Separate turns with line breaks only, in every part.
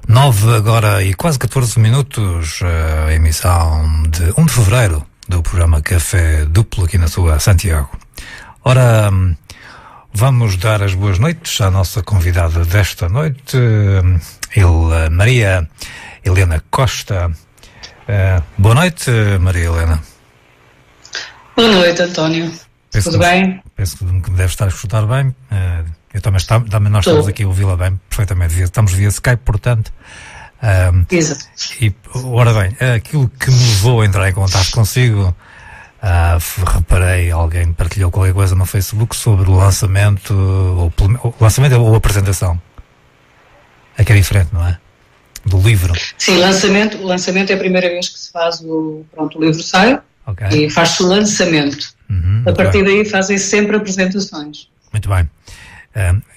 9 agora e quase 14 minutos, a emissão de 1 de fevereiro do programa Café Duplo aqui na sua Santiago. Ora, vamos dar as boas noites à nossa convidada desta noite, Maria Helena Costa. Boa noite, Maria Helena.
Boa noite, António. Tudo bem?
Penso que me deve estar a escutar bem. Eu também nós estamos aqui a ouvi-la bem, perfeitamente. Estamos via Skype, portanto.
Exato.
E, ora bem, aquilo que me levou a entrar em contato consigo, reparei, alguém partilhou qualquer coisa no Facebook sobre o lançamento, ou apresentação. É que é diferente, não é? Do livro.
Sim, o lançamento é a primeira vez que se faz o livro sai, okay. E faz-se o lançamento. A partir daí fazem sempre apresentações.
Muito bem.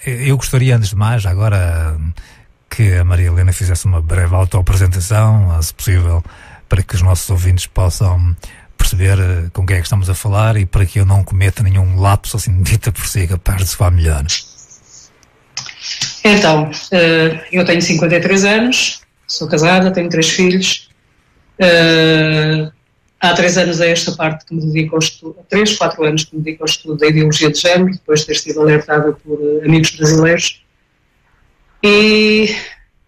Eu gostaria, antes de mais, agora que a Maria Helena fizesse uma breve auto-apresentação, se possível, para que os nossos ouvintes possam perceber com quem é que estamos a falar e para que eu não cometa nenhum lapso, assim, dita por si, capaz de soar melhor.
Então, eu tenho 53 anos, sou casada, tenho 3 filhos. Há 3 anos a esta parte que me dedico ao estudo, 3, 4 anos que me dedico ao estudo da ideologia de género, depois de ter sido alertada por amigos brasileiros. E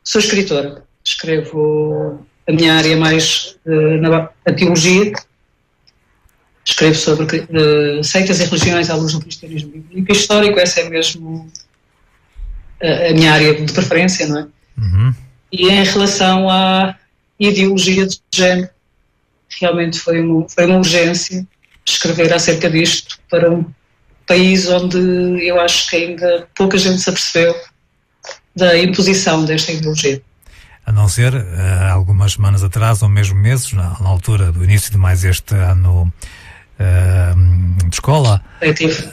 sou escritora. Escrevo a minha área mais a teologia. Escrevo sobre seitas e religiões à luz do cristianismo bíblico e histórico. Essa é mesmo a minha área de preferência, não é?
Uhum.
E em relação à ideologia de género, realmente foi uma urgência escrever acerca disto para um país onde eu acho que ainda pouca gente se apercebeu da imposição desta ideologia.
A não ser algumas semanas atrás, ou mesmo meses, na altura do início de mais este ano de escola.
Letivo,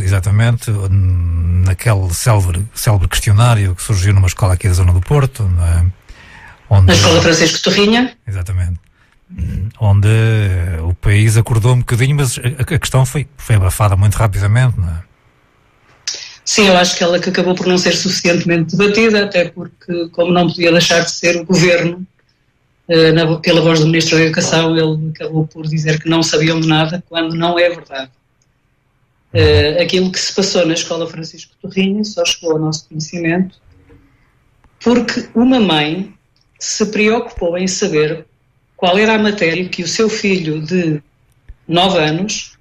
exatamente, naquele célebre questionário que surgiu numa escola aqui da zona do Porto.
Na Escola Francisco Torrinha.
Exatamente. Onde o país acordou um bocadinho, mas a questão foi abafada muito rapidamente, não é?
Sim, eu acho que ela acabou por não ser suficientemente debatida, até porque, como não podia deixar de ser o governo, pela voz do Ministro da Educação, ele acabou por dizer que não sabiam de nada, quando não é verdade. Aquilo que se passou na Escola Francisco Torrinha só chegou ao nosso conhecimento porque uma mãe se preocupou em saber qual era a matéria que o seu filho de 9 anos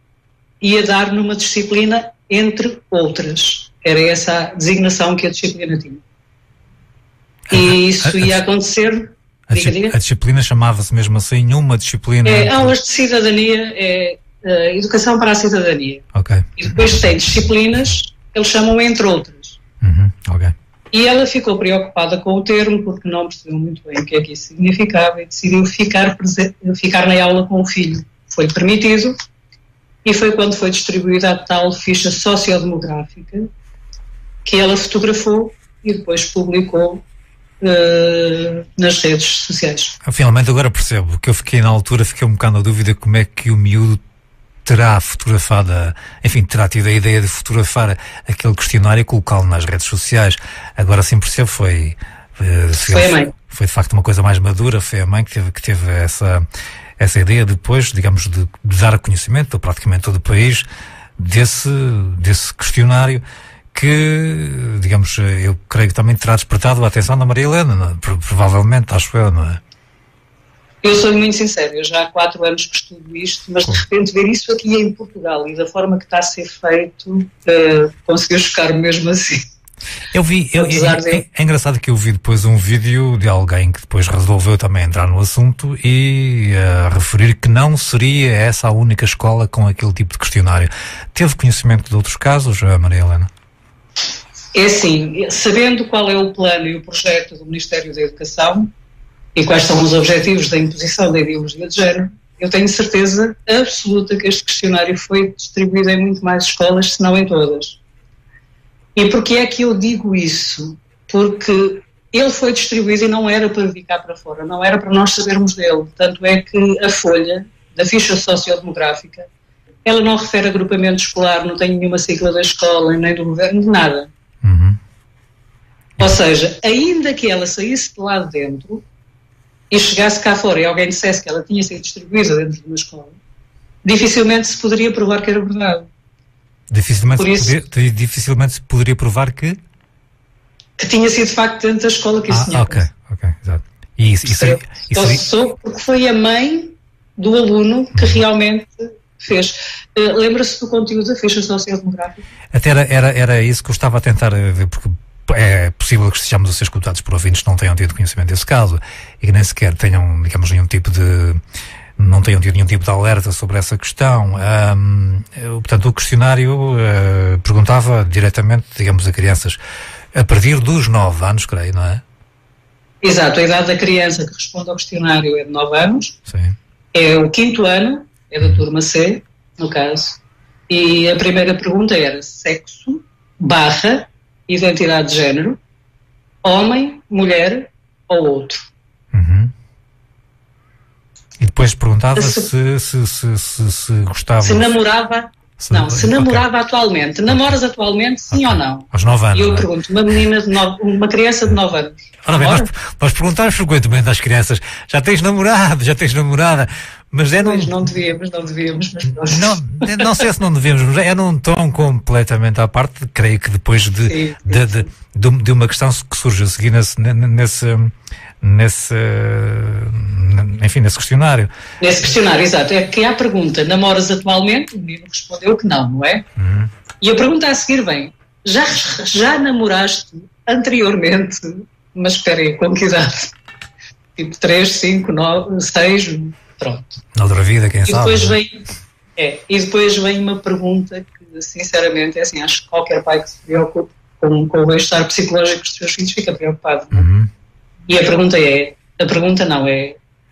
ia dar numa disciplina, entre outras. Era essa a designação que a disciplina tinha. E isso ia acontecer...
A disciplina chamava-se mesmo assim, uma disciplina...
Aulas de cidadania, educação para a cidadania.
Ok.
E depois tem disciplinas, eles chamam entre outras.
Ok.
E ela ficou preocupada com o termo, porque não percebeu muito bem o que é que isso significava e decidiu ficar na aula com o filho. Foi permitido, e foi quando foi distribuída a tal ficha sociodemográfica que ela fotografou e depois publicou nas redes sociais.
Finalmente agora percebo que eu fiquei um bocado na dúvida como é que o miúdo terá fotografado, terá tido a ideia de fotografar aquele questionário e colocá-lo nas redes sociais. Agora sim percebo, foi
a mãe.
Foi de facto uma coisa mais madura, foi a mãe que teve essa ideia depois, digamos, de dar a conhecimento a praticamente todo o país desse questionário que, digamos, eu creio que também terá despertado a atenção da Maria Helena, provavelmente, acho eu, não é?
Eu sou muito sincero, eu já há 4 anos que estudo isto, mas de repente ver isso aqui em Portugal e da forma que está a ser feito, conseguiu chocar-me mesmo assim.
É engraçado que eu vi depois um vídeo de alguém que depois resolveu também entrar no assunto e referir que não seria essa a única escola com aquele tipo de questionário. Teve conhecimento de outros casos, Maria Helena?
É assim, sabendo qual é o plano e o projeto do Ministério da Educação e quais são os objetivos da imposição da ideologia de género, eu tenho certeza absoluta que este questionário foi distribuído em muito mais escolas, se não em todas. E porquê é que eu digo isso? Porque ele foi distribuído e não era para vir cá para fora, não era para nós sabermos dele. Tanto é que a folha da ficha sociodemográfica, ela não refere agrupamento escolar, não tem nenhuma sigla da escola, nem do governo, de nada. Ou seja, ainda que ela saísse de lá de dentro e chegasse cá fora e alguém dissesse que ela tinha sido distribuída dentro de uma escola, dificilmente se poderia provar que era verdade.
Dificilmente se poderia provar que
tinha sido de facto dentro da escola que isso tinha
acontecido. Ok, exato.
Só porque foi a mãe do aluno que realmente fez. Lembra-se do conteúdo da ficha sociodemográfica?
Até era isso que eu estava a tentar ver, porque é possível que estejamos a ser escutados por ouvintes que não tenham tido conhecimento desse caso e que nem sequer tenham, digamos, não tenham tido nenhum tipo de alerta sobre essa questão. Portanto, o questionário perguntava diretamente, digamos, a crianças a partir dos 9 anos, creio, não é?
Exato, a idade da criança que responde ao questionário é de 9 anos.
Sim.
É o 5º ano, é da turma C, no caso, e a primeira pergunta era sexo / identidade de género, homem, mulher ou outro.
Uhum. E depois perguntava se gostava...
Se namorava... Se namorava atualmente. Namoras atualmente, sim ou não?
Aos 9 anos.
E eu pergunto, uma criança de 9 anos.
Ora bem, nós perguntamos frequentemente às crianças, já tens namorado, já tens namorada, mas é
Pois não devíamos, mas
não sei se não devemos, mas é num tom completamente à parte, creio que depois de uma questão que surge a seguir nesse questionário.
Nesse questionário, exato. É que há a pergunta, namoras atualmente? O menino respondeu que não é?
Uhum.
E a pergunta a seguir vem, já namoraste anteriormente, mas espera aí, com que idade? Tipo 3, 5, 9, 6, pronto.
Na outra vida, quem sabe?
E depois vem uma pergunta que, sinceramente, é assim, acho que qualquer pai que se preocupe com o bem-estar psicológico dos seus filhos fica preocupado, não é?
Uhum.
E a pergunta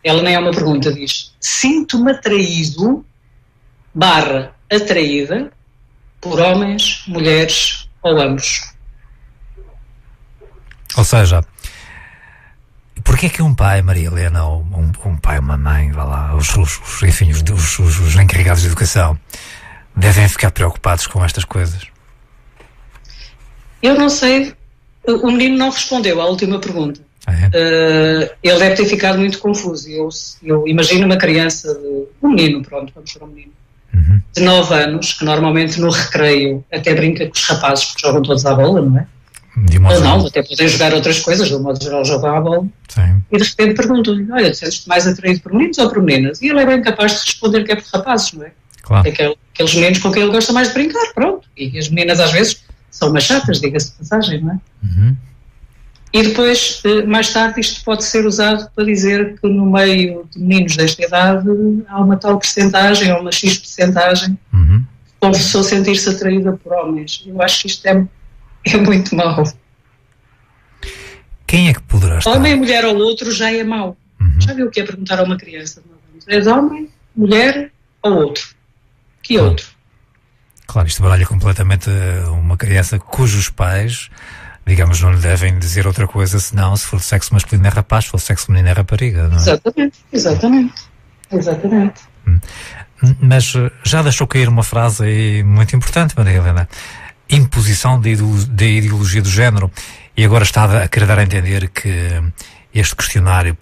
ela nem é uma pergunta, diz, sinto-me atraído / atraída por homens, mulheres ou ambos.
Ou seja, porquê é que um pai, Maria Helena, ou um pai, uma mãe, vá lá, os encarregados de educação, devem ficar preocupados com estas coisas?
Eu não sei, o menino não respondeu à última pergunta. Ele deve ter ficado muito confuso. Eu imagino uma criança um menino, pronto, vamos para um menino,
uhum,
de 9 anos, que normalmente no recreio até brinca com os rapazes, porque jogam todos à bola, não é? Ou não, até podem jogar outras coisas, de um modo geral jogam à bola.
Sim.
E de repente perguntam-lhe, olha, sentes-te mais atraído por meninos ou por meninas? E ele é bem capaz de responder que é por rapazes, não é?
Claro.
É aqueles meninos com quem ele gosta mais de brincar, pronto. E as meninas às vezes são umas chatas, diga-se de passagem, não é?
Uhum.
E depois, mais tarde, isto pode ser usado para dizer que no meio de meninos desta idade há uma tal percentagem, ou uma X percentagem,
uhum,
que confessou sentir-se atraída por homens. Eu acho que isto é muito mau.
Quem é que poderá estar?
Homem, mulher ou outro já é mau.
Uhum.
Já viu o que é perguntar a uma criança? És homem, mulher ou outro? Que outro?
Claro, isto baralha completamente uma criança cujos pais, digamos, não lhe devem dizer outra coisa senão se for de sexo masculino é rapaz, se for de sexo feminino é rapariga, não é?
Exatamente.
Mas já deixou cair uma frase aí muito importante, Maria Helena. Imposição da ideologia do género. E agora está a querer dar a entender que este questionário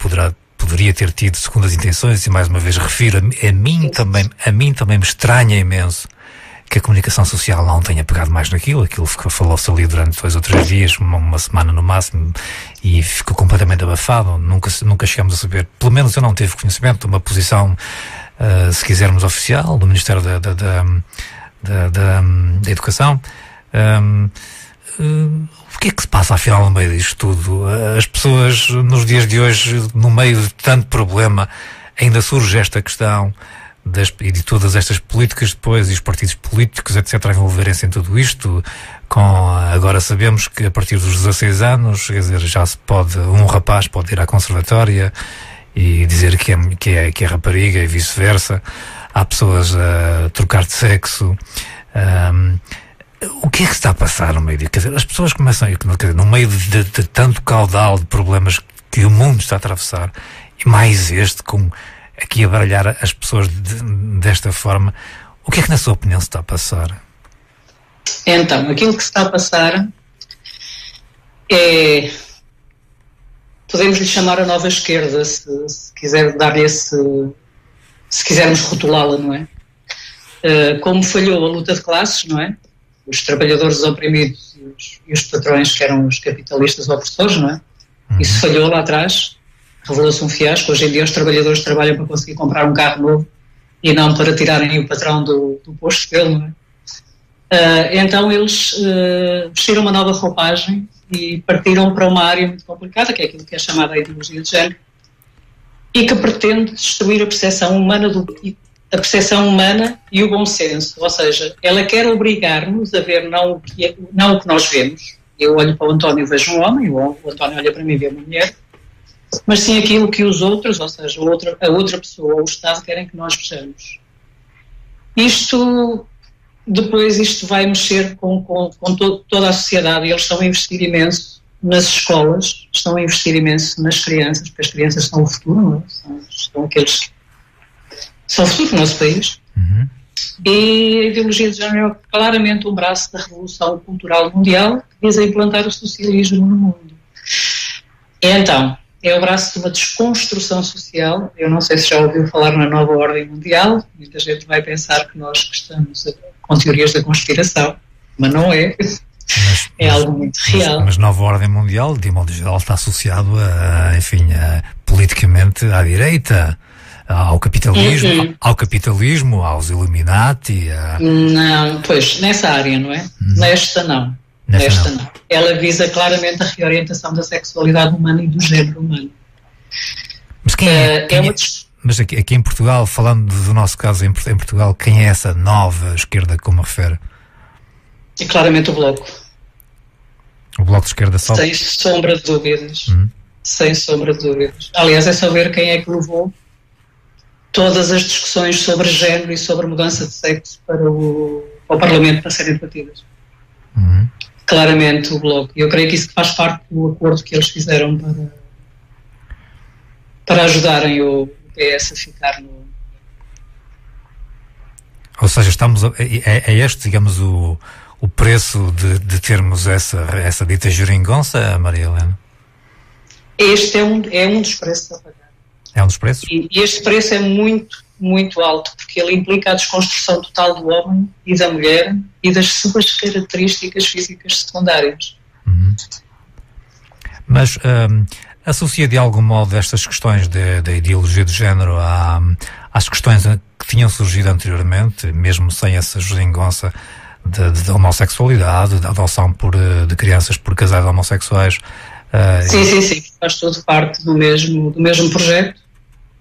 poderia ter tido segundas intenções, e mais uma vez refiro, a mim também me estranha imenso que a comunicação social não tenha pegado mais naquilo. Aquilo falou-se ali durante 2 ou 3 dias, uma semana no máximo, e ficou completamente abafado. Nunca chegamos a saber, pelo menos eu não tive conhecimento de uma posição, se quisermos, oficial do Ministério da Educação. O que é que se passa afinal no meio disto tudo? As pessoas nos dias de hoje, no meio de tanto problema, ainda surge esta questão e de todas estas políticas depois, e os partidos políticos, etc., a envolverem-se em tudo isto. Agora sabemos que a partir dos 16 anos, quer dizer, já se pode, um rapaz pode ir à conservatória e dizer que é rapariga e vice-versa. Há pessoas a trocar de sexo. O que é que se está a passar no meio disso? Quer dizer, as pessoas começam, no meio de tanto caudal de problemas que o mundo está a atravessar, e mais aqui a baralhar as pessoas desta forma, o que é que, na sua opinião, se está a passar?
Então, aquilo que se está a passar é, podemos lhe chamar a nova esquerda, se quiser dar-lhe se quisermos rotulá-la, não é? Como falhou a luta de classes, não é? Os trabalhadores oprimidos e os patrões, que eram os capitalistas opressores, não é? Isso falhou lá atrás, revelou-se um fiasco. Hoje em dia os trabalhadores trabalham para conseguir comprar um carro novo e não para tirarem o patrão do posto dele, não é? Então eles vestiram uma nova roupagem e partiram para uma área muito complicada, que é aquilo que é chamada a ideologia de género, e que pretende destruir a percepção humana e o bom senso. Ou seja, ela quer obrigar-nos a ver não o que nós vemos. Eu olho para o António e vejo um homem, o António olha para mim e vê uma mulher, mas sim aquilo que os outros, ou seja, a outra pessoa ou o Estado querem que nós vejamos. Isto vai mexer com toda a sociedade, e eles estão a investir imenso nas escolas, estão a investir imenso nas crianças, porque as crianças são o futuro, não é? São aqueles que são o futuro do nosso país. E a ideologia de género é claramente um braço da revolução cultural mundial que visa implantar o socialismo no mundo. Então, é o braço de uma desconstrução social. Eu não sei se já ouviu falar na nova ordem mundial. Muita gente vai pensar que nós estamos com teorias da conspiração, mas não é. É algo muito real.
Mas nova ordem mundial, de modo geral, está associado politicamente à direita, ao capitalismo, aos Illuminati.
Não, pois, nessa área, não é? Nesta não. Ela visa claramente a reorientação da sexualidade humana e do género humano.
Mas mas aqui em Portugal, falando do nosso caso em Portugal, quem é essa nova esquerda que me refere?
É claramente o Bloco.
O Bloco de Esquerda só?
Sem sombra de dúvidas. Sem sombra de dúvidas. Aliás, é só ver quem é que levou todas as discussões sobre género e sobre mudança de sexo para o Parlamento para serem debatidas. Claramente o Bloco. Eu creio que isso faz parte do acordo que eles fizeram para ajudarem o PS a ficar no...
Ou seja, é este, digamos, o preço de termos essa dita geringonça, Maria Helena?
Este é um dos preços a pagar.
É um dos preços?
E este preço é muito, muito alto, porque ele implica a desconstrução total do homem e da mulher e das suas características físicas secundárias.
Mas associa de algum modo estas questões da ideologia de género às questões que tinham surgido anteriormente, mesmo sem essa geringonça de homossexualidade, da adoção de crianças por casais homossexuais?
Sim. Faz tudo parte do mesmo projeto.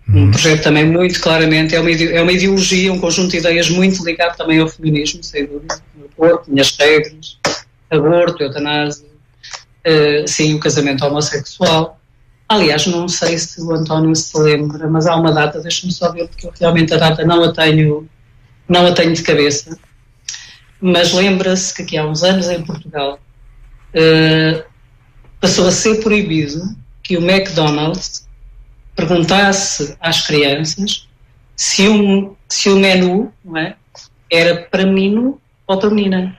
Um projeto também muito claramente, é uma ideologia, um conjunto de ideias muito ligado também ao feminismo, sem dúvida. O corpo, as regras, aborto, eutanásia, sim, o casamento homossexual. Aliás, não sei se o António se lembra, mas há uma data, deixa-me só ver, porque eu realmente a data não a tenho de cabeça, mas lembra-se que aqui há uns anos em Portugal passou a ser proibido que o McDonald's perguntasse às crianças se o menu, não é, era para menino ou para menina.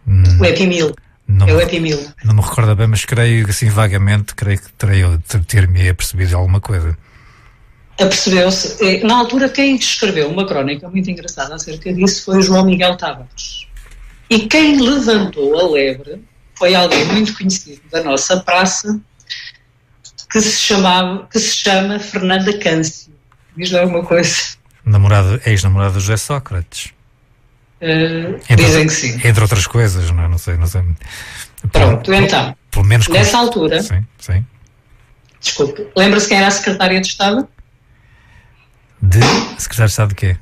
O Happy Meal. É o Happy Meal.
Não me recordo bem, mas creio assim vagamente, creio que ter-me apercebido alguma coisa.
Apercebeu-se. Na altura, quem escreveu uma crónica muito engraçada acerca disso foi o João Miguel Tavares. E quem levantou a lebre foi alguém muito conhecido da nossa praça, que se chama Fernanda Câncio. Diz-lhe alguma coisa?
Ex-namorada do José Sócrates.
Dizem que sim.
Entre outras coisas, não sei.
Pronto, então,
pelo menos
nessa altura,
sim.
Desculpe, lembra-se quem era a secretária de Estado?
Secretária de Estado de quê?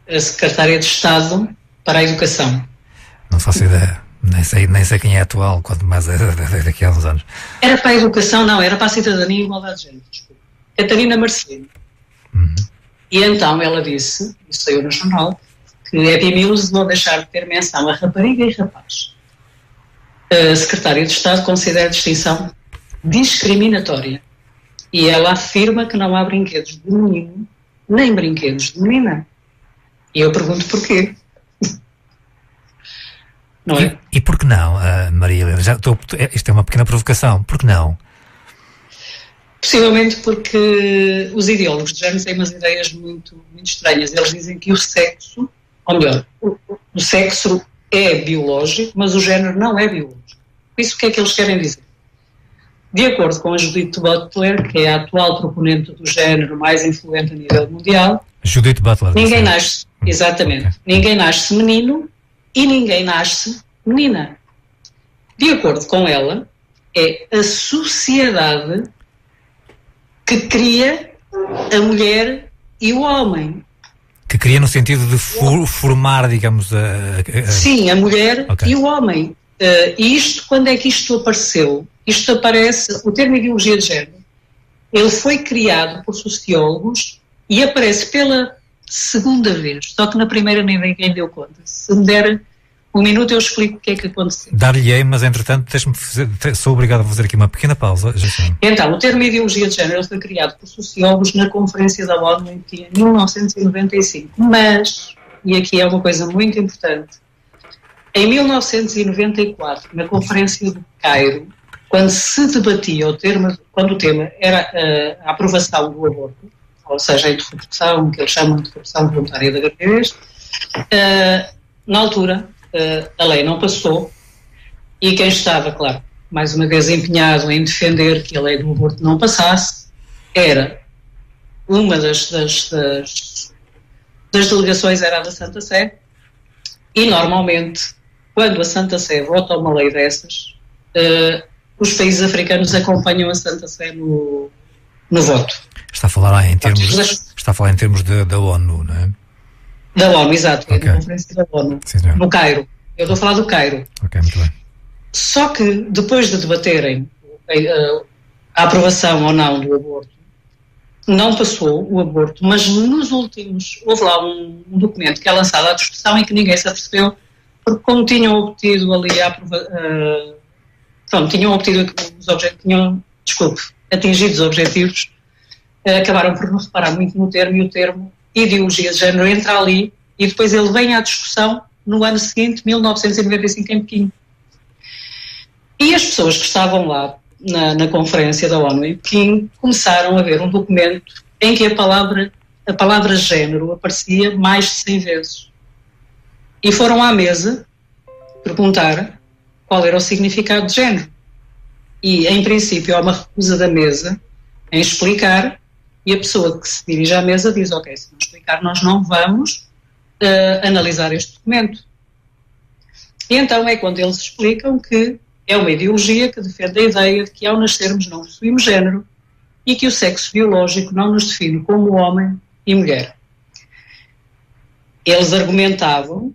A secretária de Estado para a Educação.
Não faço ideia. Nem sei quem é atual, quanto mais é daqui a uns anos.
Era para a Educação, não, era para a Cidadania e Igualdade de Género. Desculpe. Catarina Marcelino. E então ela disse, isso saiu no jornal, que Happy Meals vão deixar de ter menção a rapariga e rapaz. A secretária de Estado considera a distinção discriminatória. E ela afirma que não há brinquedos de menino, nem brinquedos de menina. E eu pergunto porquê. não é?
E por que não, Maria Helena? Isto é uma pequena provocação. Por que não?
Possivelmente porque os ideólogos de género têm umas ideias muito, muito estranhas. Eles dizem que o sexo, ou melhor, o sexo é biológico, mas o género não é biológico. Por isso, o que é que eles querem dizer? De acordo com a Judith Butler, que é a atual proponente do género mais influente a nível mundial,
Judith Butler.
Ninguém nasce, exatamente, okay. Ninguém nasce menino e ninguém nasce menina. De acordo com ela, é a sociedade que cria a mulher e o homem.
Que cria no sentido de formar, digamos,
Sim, a mulher e o homem. E isto, quando é que isto apareceu? Isto aparece, o termo ideologia de género, ele foi criado por sociólogos e aparece pela segunda vez, só que na primeira ninguém deu conta. Se me der um minuto eu explico o que é que aconteceu.
Dar-lhe-ei, mas entretanto sou obrigado a fazer aqui uma pequena pausa.
Então, o termo ideologia de género foi criado por sociólogos na Conferência da ONU em 1995, mas, e aqui é uma coisa muito importante, em 1994, na Conferência do Cairo, quando se debatia quando o tema era a aprovação do aborto, ou seja, a interrupção, que eles chamam de interrupção voluntária da gravidez, na altura a lei não passou e quem estava, claro, mais uma vez empenhado em defender que a lei do aborto não passasse, era uma das delegações era a da Santa Sé e normalmente quando a Santa Sé vota uma lei dessas, os países africanos acompanham a Santa Sé no voto.
Está a falar em termos da ONU, não é?
Da ONU, exato, okay. Na Conferência da ONU, sim, no Cairo. Eu estou a falar do Cairo.
Ok, muito bem.
Só que depois de debaterem a aprovação ou não do aborto, não passou o aborto, mas nos últimos, houve lá um documento que é lançado à discussão em que ninguém se apercebeu, porque como tinham obtido ali tinham obtido atingido os objetivos, acabaram por não reparar muito no termo, e o termo ideologia de género entra ali e depois ele vem à discussão no ano seguinte, 1995, em Pequim. E as pessoas que estavam lá na Conferência da ONU em Pequim começaram a ver um documento em que a palavra género aparecia mais de 100 vezes. E foram à mesa perguntar qual era o significado de género. E, em princípio, há uma recusa da mesa em explicar, e a pessoa que se dirige à mesa diz, ok, se não explicar nós não vamos analisar este documento. E então é quando eles explicam que é uma ideologia que defende a ideia de que ao nascermos não possuímos género e que o sexo biológico não nos define como homem e mulher. Eles argumentavam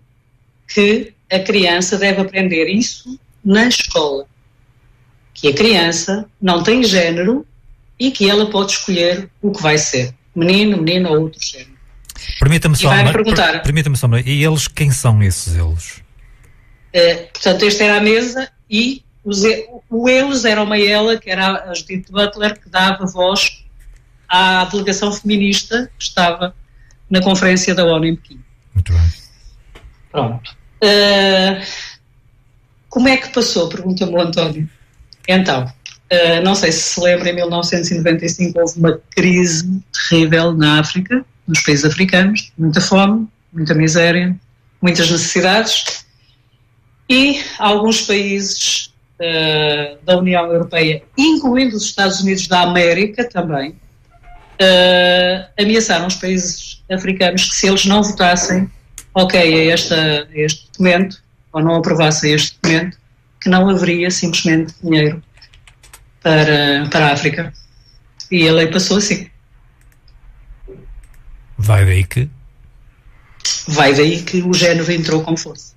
que a criança deve aprender isso na escola, que a criança não tem género e que ela pode escolher o que vai ser, menino, menina ou outro género.
Permita-me só, e eles, quem são esses eles?
Portanto, esta era a mesa e o eles era uma ela, que era a Judith Butler, que dava voz à delegação feminista que estava na Conferência da ONU em Pequim.
Muito bem.
Pronto. Como é que passou? Pergunta-me o António. Então, não sei se lembra, em 1995 houve uma crise terrível na África, nos países africanos, muita fome, muita miséria, muitas necessidades, e alguns países da União Europeia, incluindo os Estados Unidos da América também, ameaçaram os países africanos que se eles não votassem a este documento, ou não aprovassem este documento, que não haveria simplesmente dinheiro para a África. E a lei passou assim.
Vai daí que o género entrou com força.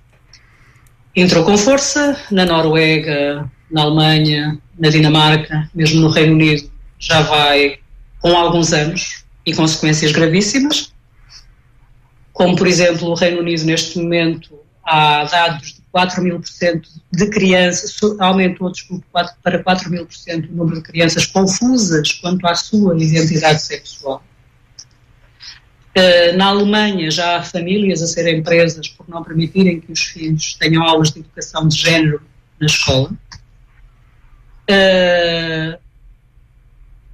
Entrou com força na Noruega, na Alemanha, na Dinamarca, mesmo no Reino Unido, já vai com alguns anos e consequências gravíssimas. Como, por exemplo, o Reino Unido, neste momento, há dados de 4.000% de crianças, aumentou, para 4.000% o número de crianças confusas quanto à sua identidade sexual.
Na Alemanha já há famílias a serem presas por não permitirem que os filhos tenham aulas de educação de género na escola.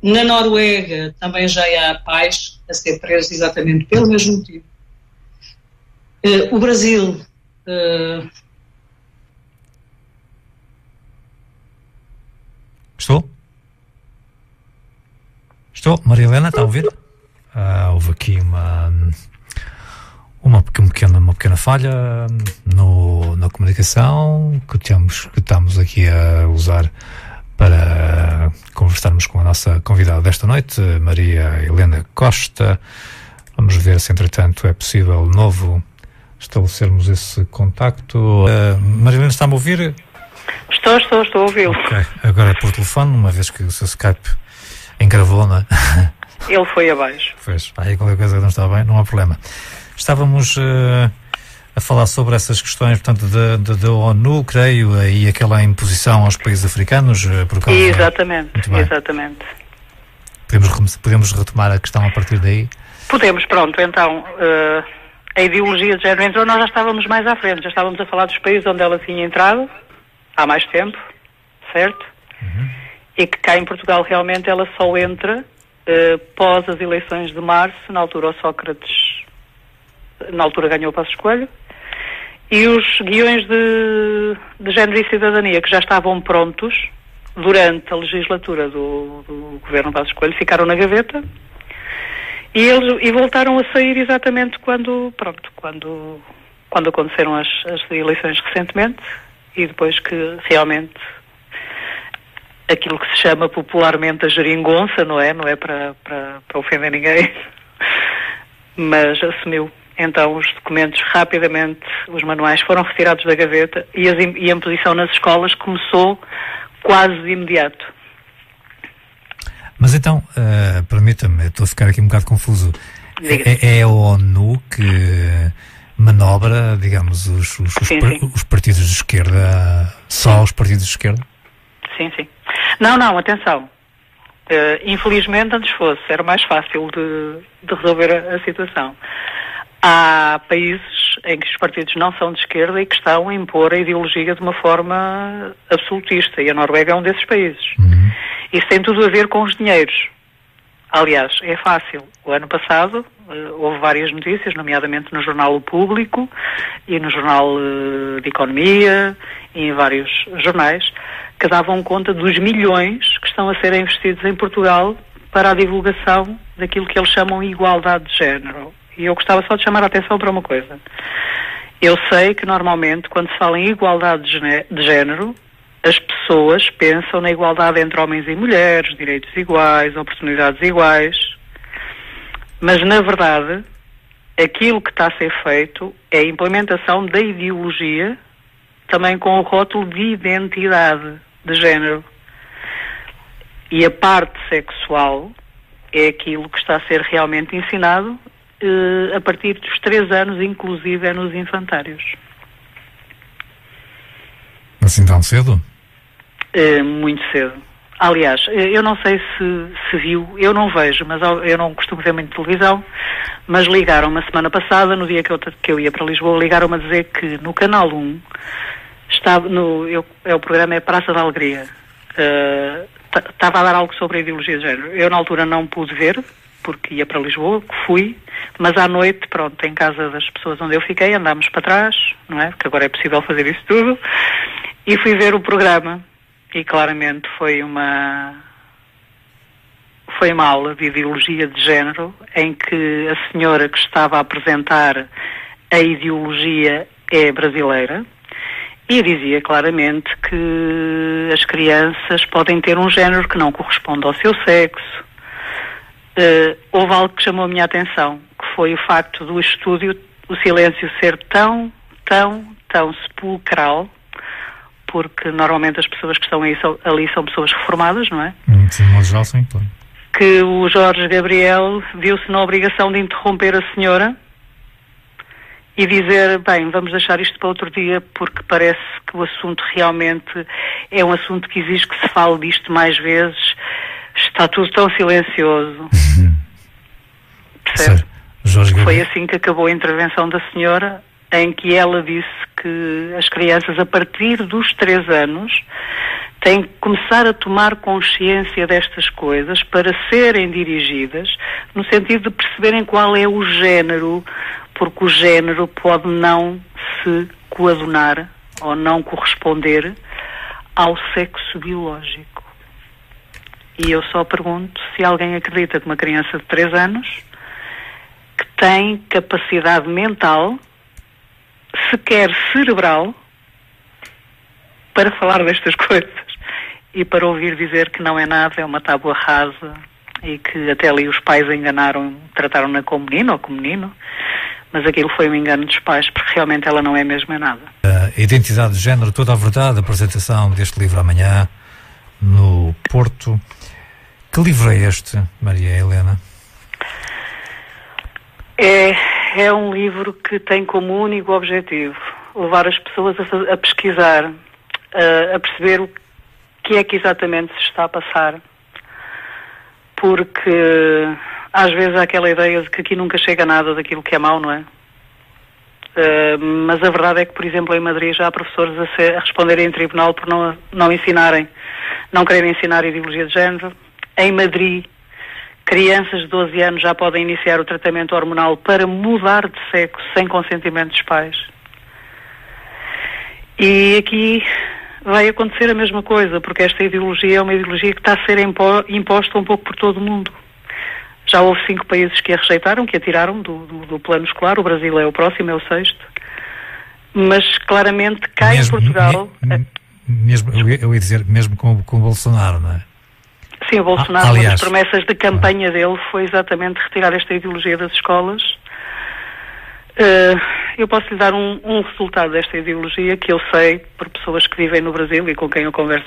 Na Noruega também já há pais a ser presos exatamente pelo mesmo motivo. O Brasil...
Estou? Maria Helena, está a ouvir? Houve aqui uma pequena falha na comunicação que estamos aqui a usar para conversarmos com a nossa convidada desta noite, Maria Helena Costa. Vamos ver se, entretanto, é possível estabelecermos esse contacto. Maria Helena, está-me a ouvir?
Estou a ouvi-lo.
Ok, agora é por telefone, uma vez que o seu Skype engravou, não é?
Ele foi abaixo.
Pois, aí qualquer coisa que não está bem, não há problema. Estávamos a falar sobre essas questões, portanto, da ONU, creio, e aquela imposição aos países africanos por causa...
Exatamente.
Podemos retomar a questão a partir daí?
Podemos, pronto. Então, a ideologia de género entrou, nós já estávamos mais à frente, já estávamos a falar dos países onde ela tinha entrado há mais tempo, certo?
Uhum.
E que cá em Portugal realmente ela só entra pós as eleições de março. Na altura o Sócrates ganhou o Passos Coelho, e os guiões de género e cidadania que já estavam prontos durante a legislatura do governo Passos Coelho ficaram na gaveta e voltaram a sair exatamente quando aconteceram as eleições recentemente, e depois que realmente aquilo que se chama popularmente a geringonça, não é para ofender ninguém, mas assumiu. Então os documentos rapidamente, os manuais foram retirados da gaveta e a imposição nas escolas começou quase de imediato.
Mas então, permita-me, estou a ficar aqui um bocado confuso. É a ONU que manobra, digamos, os partidos de esquerda, só os partidos de esquerda?
Sim. Não, atenção. Infelizmente, antes fosse, era mais fácil de resolver a situação. Há países em que os partidos não são de esquerda e que estão a impor a ideologia de uma forma absolutista, e a Noruega é um desses países.
Uhum.
Isso tem tudo a ver com os dinheiros. Aliás, é fácil. O ano passado houve várias notícias, nomeadamente no jornal O Público e no jornal de Economia e em vários jornais, que davam conta dos milhões que estão a ser investidos em Portugal para a divulgação daquilo que eles chamam de igualdade de género. E eu gostava só de chamar a atenção para uma coisa. Eu sei que normalmente, quando se fala em igualdade de género, as pessoas pensam na igualdade entre homens e mulheres, direitos iguais, oportunidades iguais, mas na verdade aquilo que está a ser feito é a implementação da ideologia, também com o rótulo de identidade de género. E a parte sexual é aquilo que está a ser realmente ensinado a partir dos 3 anos, inclusive nos infantários.
Assim tão cedo?
Muito cedo. Aliás, eu não sei se viu, eu não vejo, mas eu não costumo ver muito televisão, mas ligaram-me a semana passada, no dia que eu ia para Lisboa, ligaram-me a dizer que no Canal 1 estava o programa é Praça da Alegria, estava a dar algo sobre a ideologia de género. Eu na altura não pude ver, porque ia para Lisboa, fui, mas à noite, pronto, em casa das pessoas onde eu fiquei, andámos para trás, não é? Porque agora é possível fazer isso tudo, e fui ver o programa, e claramente foi uma aula de ideologia de género, em que a senhora que estava a apresentar a ideologia é brasileira, e dizia claramente que as crianças podem ter um género que não corresponde ao seu sexo. Houve algo que chamou a minha atenção, que foi o facto do estúdio, o silêncio ser tão sepulcral, porque normalmente as pessoas que estão ali são pessoas reformadas, não é?
Sim, mas já sim, claro.
Que o Jorge Gabriel viu-se na obrigação de interromper a senhora e dizer, bem, vamos deixar isto para outro dia, porque parece que o assunto realmente é um assunto que exige que se fale disto mais vezes. Está tudo tão silencioso. Percebe? Foi assim que acabou a intervenção da senhora, em que ela disse que as crianças, a partir dos 3 anos, têm que começar a tomar consciência destas coisas para serem dirigidas, no sentido de perceberem qual é o género, porque o género pode não se coadunar ou não corresponder ao sexo biológico. E eu só pergunto se alguém acredita que uma criança de 3 anos que tem capacidade mental, sequer cerebral, para falar destas coisas e para ouvir dizer que não é nada, é uma tábua rasa e que até ali os pais enganaram, trataram-na como menino ou como menino, mas aquilo foi um engano dos pais, porque realmente ela não é mesmo é nada.
A identidade de género, toda a verdade, a apresentação deste livro amanhã no Porto. Que livro é este, Maria Helena?
É um livro que tem como único objetivo levar as pessoas a pesquisar, a perceber o que é que exatamente se está a passar. Porque às vezes há aquela ideia de que aqui nunca chega nada daquilo que é mau, não é? Mas a verdade é que, por exemplo, em Madrid já há professores a responderem em tribunal por não ensinarem, não quererem ensinar ideologia de género. Em Madrid, crianças de 12 anos já podem iniciar o tratamento hormonal para mudar de sexo sem consentimento dos pais. E aqui vai acontecer a mesma coisa, porque esta ideologia é uma ideologia que está a ser imposta um pouco por todo o mundo. Já houve 5 países que a rejeitaram, que a tiraram do plano escolar. O Brasil é o próximo, é o 6º. Mas claramente cá em Portugal...
eu ia dizer, mesmo com o Bolsonaro, não é?
Sim, o Bolsonaro, uma das promessas de campanha dele foi exatamente retirar esta ideologia das escolas. Eu posso lhe dar um resultado desta ideologia que eu sei por pessoas que vivem no Brasil e com quem eu converso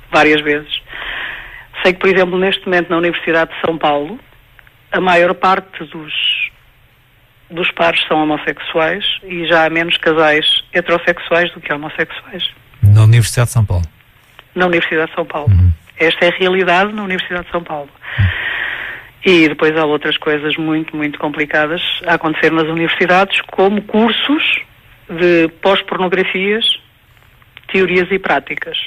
várias vezes. Sei que, por exemplo, neste momento na Universidade de São Paulo, a maior parte dos pares são homossexuais e já há menos casais heterossexuais do que homossexuais.
Na Universidade de São Paulo?
Na Universidade de São Paulo. Esta é a realidade na Universidade de São Paulo. E depois há outras coisas muito, muito complicadas a acontecer nas universidades, como cursos de pós-pornografias, teorias e práticas.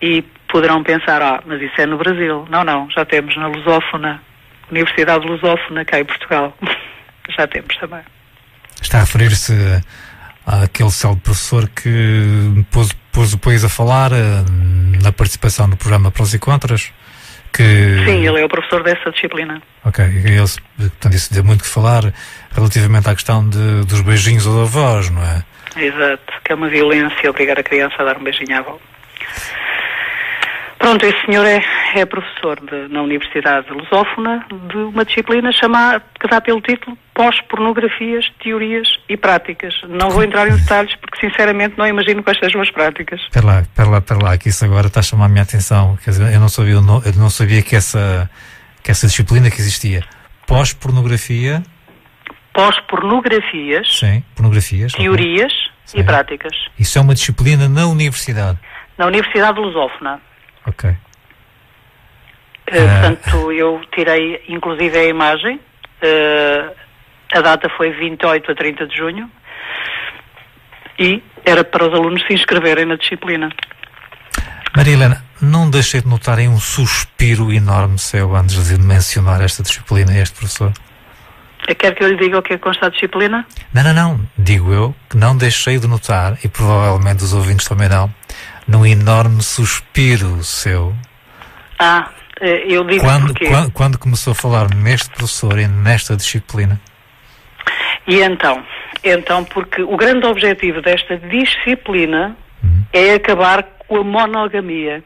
E poderão pensar, mas isso é no Brasil. Não, já temos na Lusófona, Universidade Lusófona, cá em Portugal. Já temos também.
Está a referir-se àquele célebre professor que pôs o país a falar na participação no programa Prós e Contras?
Sim, ele é o professor dessa disciplina.
Ok, portanto, isso deu muito que falar relativamente à questão dos beijinhos aos avós, não é?
Exato, que é uma violência obrigar a criança a dar um beijinho à avó. Pronto, esse senhor é professor na Universidade Lusófona de uma disciplina que dá pelo título Pós-pornografias, teorias e práticas. Não vou entrar em detalhes porque sinceramente não imagino quais sejam as práticas.
Espera lá, que isso agora está a chamar a minha atenção. Quer dizer, eu não sabia que essa disciplina que existia. Pós-pornografia...
Pós-pornografias...
Sim, pornografias...
Teorias e práticas.
Isso é uma disciplina na universidade?
Na Universidade Lusófona.
Ok.
Portanto, eu tirei inclusive a imagem. A data foi 28 a 30 de junho e era para os alunos se inscreverem na disciplina.
Maria Helena, não deixei de notar um suspiro enorme seu antes de mencionar esta disciplina e este professor.
Quer que eu lhe diga o que é que consta a disciplina?
Não. Digo eu que não deixei de notar, e provavelmente os ouvintes também não, num enorme suspiro seu.
Eu digo
quando começou a falar neste professor e nesta disciplina.
E então, porque o grande objetivo desta disciplina é acabar com a monogamia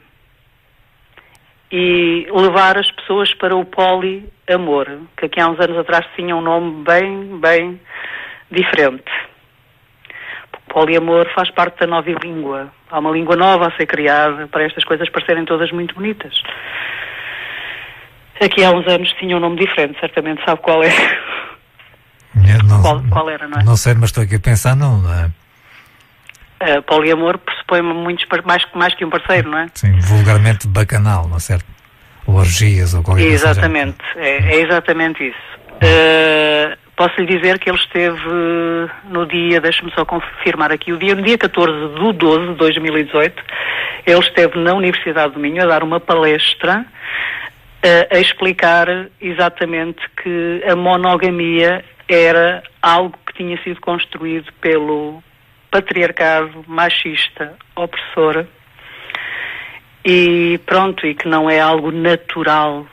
e levar as pessoas para o poliamor, que aqui há uns anos atrás tinha um nome bem diferente. O poliamor faz parte da nova língua. Há uma língua nova a ser criada para estas coisas parecerem todas muito bonitas. Aqui há uns anos tinha um nome diferente, certamente sabe qual é. Qual era, não é?
Não sei, mas estou aqui a pensar, não é?
Poliamor pressupõe mais que um parceiro, não é?
Sim, vulgarmente bacanal, não é certo? Ou orgias, ou qualquer coisa.
Exatamente, é exatamente isso. Posso lhe dizer que ele esteve no dia, deixe-me só confirmar aqui, no dia 14/12 de 2018, ele esteve na Universidade do Minho a dar uma palestra a explicar exatamente que a monogamia era algo que tinha sido construído pelo patriarcado machista opressor e pronto, e que não é algo natural.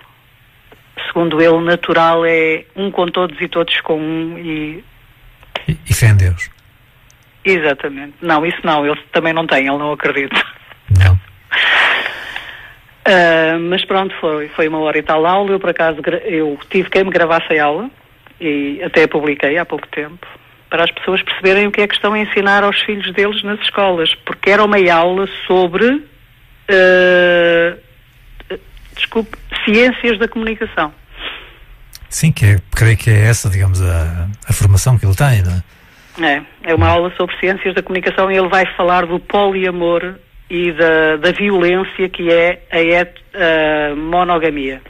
Segundo ele, natural é um com todos e todos com um e
fé em Deus.
Exatamente. Não, isso não, ele também não tem, ele não acredita.
Não.
Mas pronto, foi 1 hora e tal aula. Eu, por acaso, eu tive quem me gravasse a aula e até a publiquei há pouco tempo para as pessoas perceberem o que é que estão a ensinar aos filhos deles nas escolas, porque era uma aula sobre ciências da comunicação.
Sim, creio que é essa, digamos, a formação que ele tem, não é?
É uma aula sobre ciências da comunicação e ele vai falar do poliamor e da violência que é a monogamia.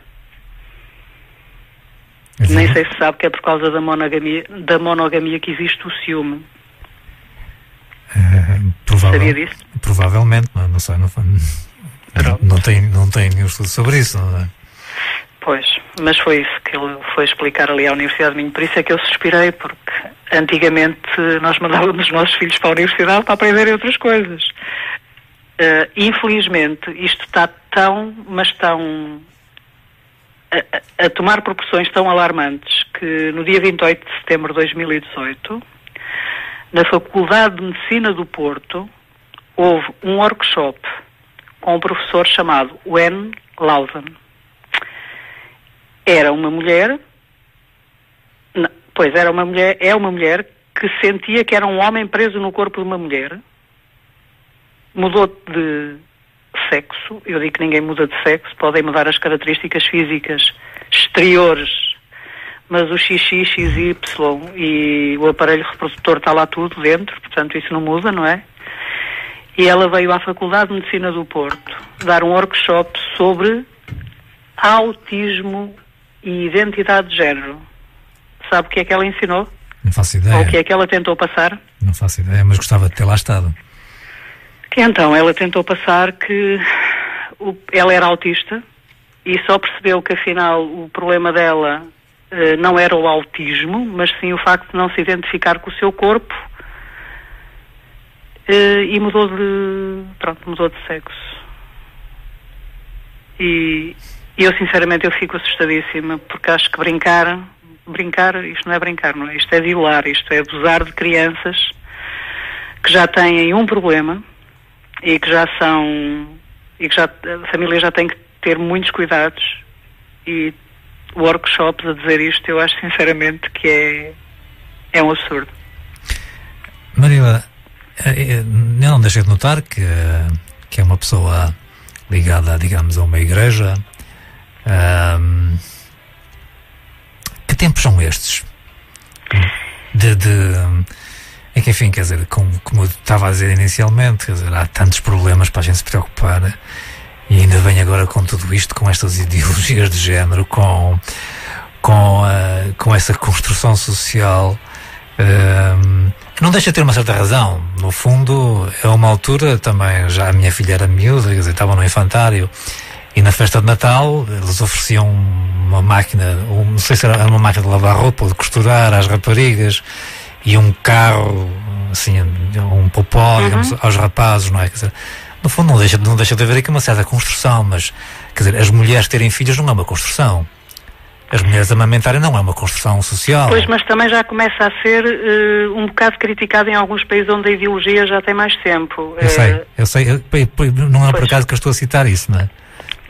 Nem sei se sabe que é por causa da monogamia que existe o ciúme. Sabia disso?
Provavelmente, não sei, não tenho nenhum estudo sobre isso, não é?
Pois, mas foi isso que ele foi explicar ali à Universidade de Minho. Por isso é que eu suspirei, porque antigamente nós mandávamos os nossos filhos para a universidade para aprenderem outras coisas. Infelizmente, isto está tão a tomar proporções tão alarmantes que no dia 28 de setembro de 2018, na Faculdade de Medicina do Porto, houve um workshop com um professor chamado Wen Lausen. Era uma mulher, é uma mulher que sentia que era um homem preso no corpo de uma mulher, mudou de sexo, eu digo que ninguém muda de sexo, podem mudar as características físicas exteriores, mas o XX, XY e o aparelho reprodutor está lá tudo dentro, portanto isso não muda, não é? E ela veio à Faculdade de Medicina do Porto dar um workshop sobre autismo e identidade de género. Sabe o que é que ela ensinou?
Não faço ideia.
Ou o que é que ela tentou passar?
Não faço ideia, mas gostava de ter lá estado.
Então, ela tentou passar que ela era autista e só percebeu que afinal o problema dela não era o autismo, mas sim o facto de não se identificar com o seu corpo e mudou de sexo. E eu sinceramente eu fico assustadíssima, porque acho que brincar, isto não é brincar, não é? Isto é violar, isto é abusar de crianças que já têm um problema e que a família já tem que ter muitos cuidados, e workshops a dizer isto, eu acho sinceramente que é um absurdo.
Marila, eu não deixei de notar que é uma pessoa ligada, digamos, a uma igreja. Que tempos são estes? É que, enfim, quer dizer, como eu estava a dizer inicialmente, quer dizer, há tantos problemas para a gente se preocupar, e ainda vem agora com tudo isto, com estas ideologias de género, com essa construção social, que não deixa de ter uma certa razão. No fundo, é uma altura também, já a minha filha era miúda, quer dizer, estava no infantário, e na festa de Natal eles ofereciam uma máquina, não sei se era uma máquina de lavar roupa ou de costurar às raparigas, e um carro, assim, um popó, digamos, aos rapazes, não é? Quer dizer, no fundo não deixa de haver aqui uma certa construção, mas, quer dizer, as mulheres terem filhos não é uma construção. As mulheres amamentarem não é uma construção social.
Pois, mas também já começa a ser um bocado criticado em alguns países onde a ideologia já tem mais tempo.
Eu sei, não é por acaso que eu estou a citar isso, não é?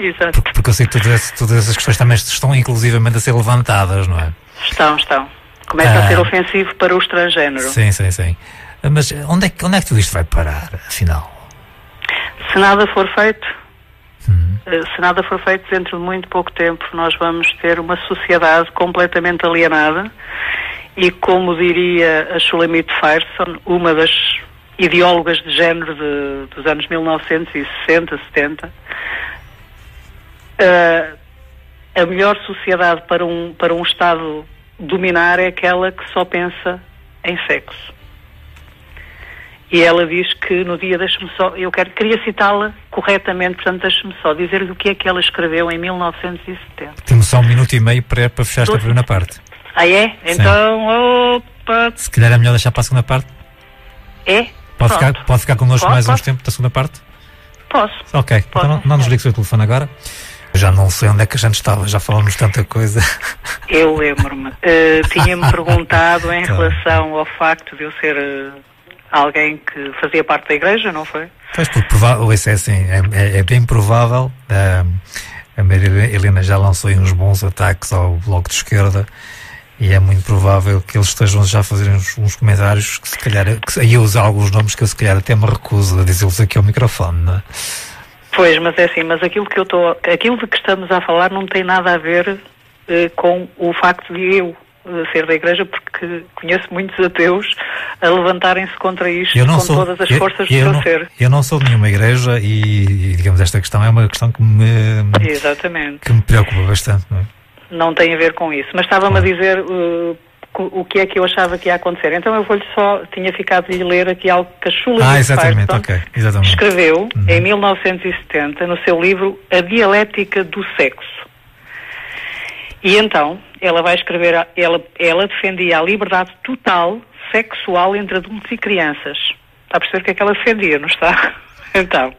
Exato.
Porque eu sei que todas essas questões também estão inclusivamente a ser levantadas, não é?
Estão. Começa a ser ofensivo para o transgénero.
Sim. Mas onde é que tudo isto vai parar, afinal?
Se nada for feito, dentro de muito pouco tempo, nós vamos ter uma sociedade completamente alienada e, como diria a Shulamit Firestone, uma das ideólogas de género dos anos 1960, 70, a melhor sociedade para um Estado dominar é aquela que só pensa em sexo. E ela diz que no dia, deixe-me só, queria citá-la corretamente, portanto deixe-me só dizer-lhe o que é que ela escreveu em 1970.
Temos só 1 minuto e meio para fechar esta primeira parte.
Ah, é? Então, opa...
Se calhar é melhor deixar para a segunda parte?
É?
Pode ficar connosco mais uns tempos da segunda parte?
Posso.
Ok, então não nos ligue o seu telefone agora. Já não sei onde é que a gente estava, já falamos tanta coisa.
Eu lembro-me. Tinha-me perguntado em relação ao facto de eu ser alguém que fazia parte da igreja, não foi?
Pois, porque é bem provável. A Maria Helena já lançou aí uns bons ataques ao Bloco de Esquerda e é muito provável que eles estejam já a fazer uns comentários que se calhar, aí eu uso alguns nomes que eu se calhar até me recuso a dizê-los aqui ao microfone, não é?
Pois, mas é assim, mas aquilo de que estamos a falar não tem nada a ver com o facto de eu ser da igreja, porque conheço muitos ateus a levantarem-se contra isto todas as forças do seu ser. Eu
não sou de nenhuma igreja e, digamos, esta questão é uma questão que me preocupa bastante, não é?
Não tem a ver com isso, mas estava-me a dizer o que é que eu achava que ia acontecer. Então eu vou-lhe tinha ficado de ler aqui algo que a Shula
exatamente.
escreveu em 1970 no seu livro A Dialética do Sexo. E então ela vai escrever, ela defendia a liberdade total sexual entre adultos e crianças. Está a perceber o que é que ela defendia, não está? Então,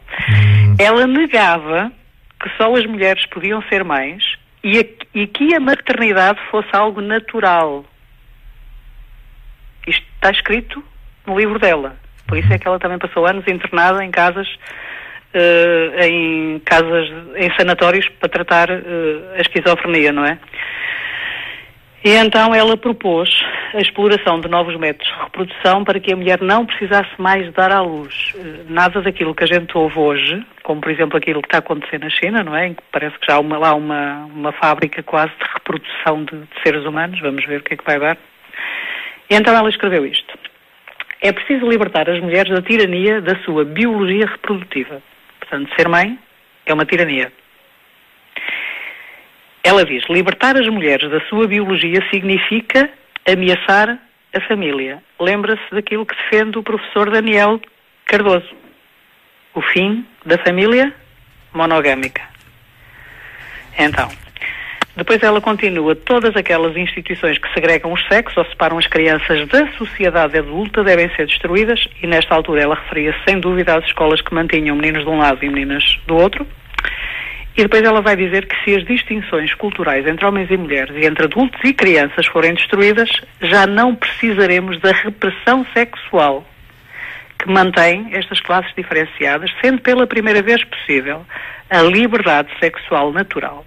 ela negava que só as mulheres podiam ser mães e que a maternidade fosse algo natural. Isto está escrito no livro dela. Por isso é que ela também passou anos internada em casas, em sanatórios para tratar a esquizofrenia, não é? E então ela propôs a exploração de novos métodos de reprodução para que a mulher não precisasse mais de dar à luz. Nada daquilo que a gente ouve hoje, como por exemplo aquilo que está a acontecer na China, não é? Em que parece que já há lá uma fábrica quase de reprodução de seres humanos. Vamos ver o que é que vai dar. E então ela escreveu isto. É preciso libertar as mulheres da tirania da sua biologia reprodutiva. Portanto, ser mãe é uma tirania. Ela diz, libertar as mulheres da sua biologia significa ameaçar a família. Lembra-se daquilo que defende o professor Daniel Cardoso. O fim da família monogâmica. Então, depois ela continua, todas aquelas instituições que segregam os sexos ou separam as crianças da sociedade adulta devem ser destruídas, e nesta altura ela referia-se sem dúvida às escolas que mantinham meninos de um lado e meninas do outro. E depois ela vai dizer que se as distinções culturais entre homens e mulheres e entre adultos e crianças forem destruídas, já não precisaremos da repressão sexual que mantém estas classes diferenciadas, sendo pela primeira vez possível a liberdade sexual natural.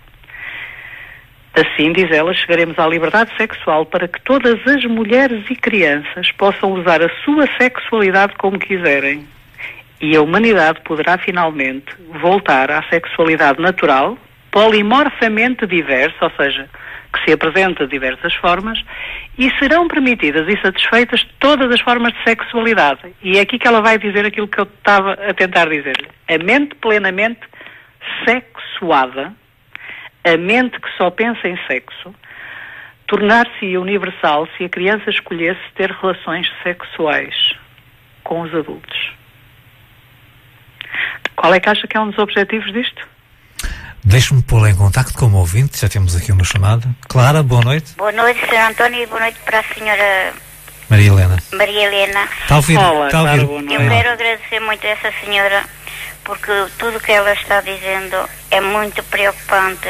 Assim, diz ela, chegaremos à liberdade sexual para que todas as mulheres e crianças possam usar a sua sexualidade como quiserem. E a humanidade poderá finalmente voltar à sexualidade natural, polimorfamente diversa, ou seja, que se apresenta de diversas formas, e serão permitidas e satisfeitas todas as formas de sexualidade. E é aqui que ela vai dizer aquilo que eu estava a tentar dizer-lhe. A mente plenamente sexuada, a mente que só pensa em sexo, tornar-se universal se a criança escolhesse ter relações sexuais com os adultos. Qual é que acha que é um dos objetivos disto?
Deixe-me pô-la em contacto com o ouvinte, já temos aqui uma chamada. Clara, boa noite.
Boa noite, Sr. António, e boa noite para a senhora
Maria Helena.
Está
a ouvir?
Olá,
está a ouvir?
Eu quero agradecer muito a essa senhora, porque tudo o que ela está dizendo é muito preocupante.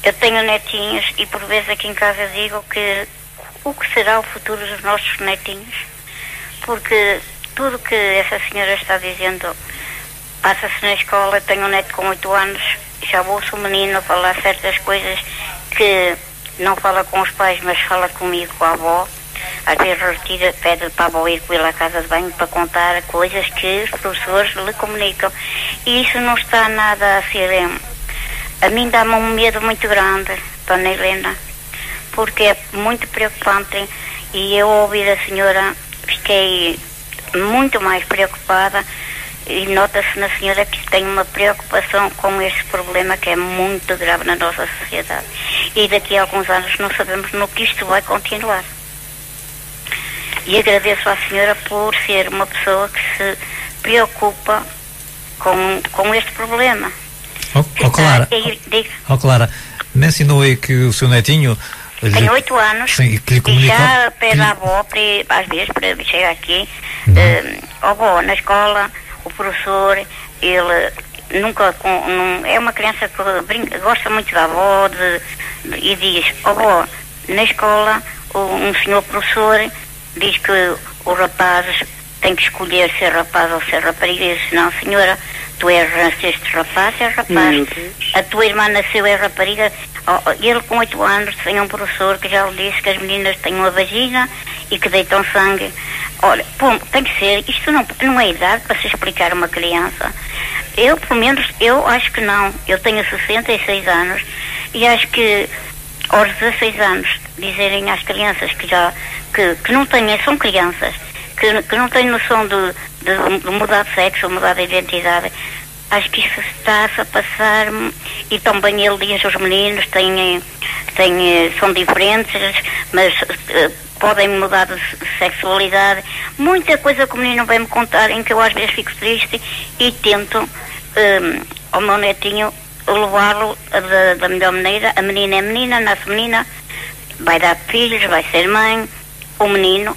Eu tenho netinhos e por vezes aqui em casa digo que o que será o futuro dos nossos netinhos, porque tudo o que essa senhora está dizendo passa-se na escola. Tenho um neto com 8 anos, já ouço o menino falar certas coisas que não fala com os pais, mas fala comigo, com a avó. Às vezes retira, pede para a avó ir com ele à casa de banho para contar coisas que os professores lhe comunicam. E isso não está nada a ser... A mim dá-me um medo muito grande, Dona Helena, porque é muito preocupante, e eu ouvi da senhora, fiquei muito mais preocupada, e nota-se na senhora que tem uma preocupação com este problema que é muito grave na nossa sociedade. e daqui a alguns anos não sabemos no que isto vai continuar. E agradeço à senhora por ser uma pessoa que se preocupa com este problema.
Clara, mencionou aí que o seu netinho
tem 8 anos,
sim, que lhe
comunicou, e já pede à avó, às vezes, para chegar aqui, avó, na escola, o professor, ele nunca, é uma criança que gosta muito da avó, e diz, avó, na escola, um senhor professor diz que os rapazes têm que escolher ser rapaz ou ser rapariga, e diz, não, senhora, tu nasceste rapaz, és rapaz, a tua irmã nasceu, é rapariga. Ele com 8 anos tem um professor que já lhe disse que as meninas têm uma vagina e que deitam sangue. Olha, tem que ser, isto não é idade para se explicar a uma criança. Eu, pelo menos, eu acho que não. Eu tenho 66 anos e acho que aos 16 anos dizerem às crianças que não têm, são crianças, que não têm noção de mudar de sexo ou mudar de identidade. Acho que isso está-se a passar, e também ele diz, os meninos são diferentes, mas podem mudar de sexualidade. Muita coisa que o menino vai-me contar, em que eu às vezes fico triste e tento, ao meu netinho, levá-lo da melhor maneira. A menina é menina, nasce menina, vai dar filhos, vai ser mãe. O menino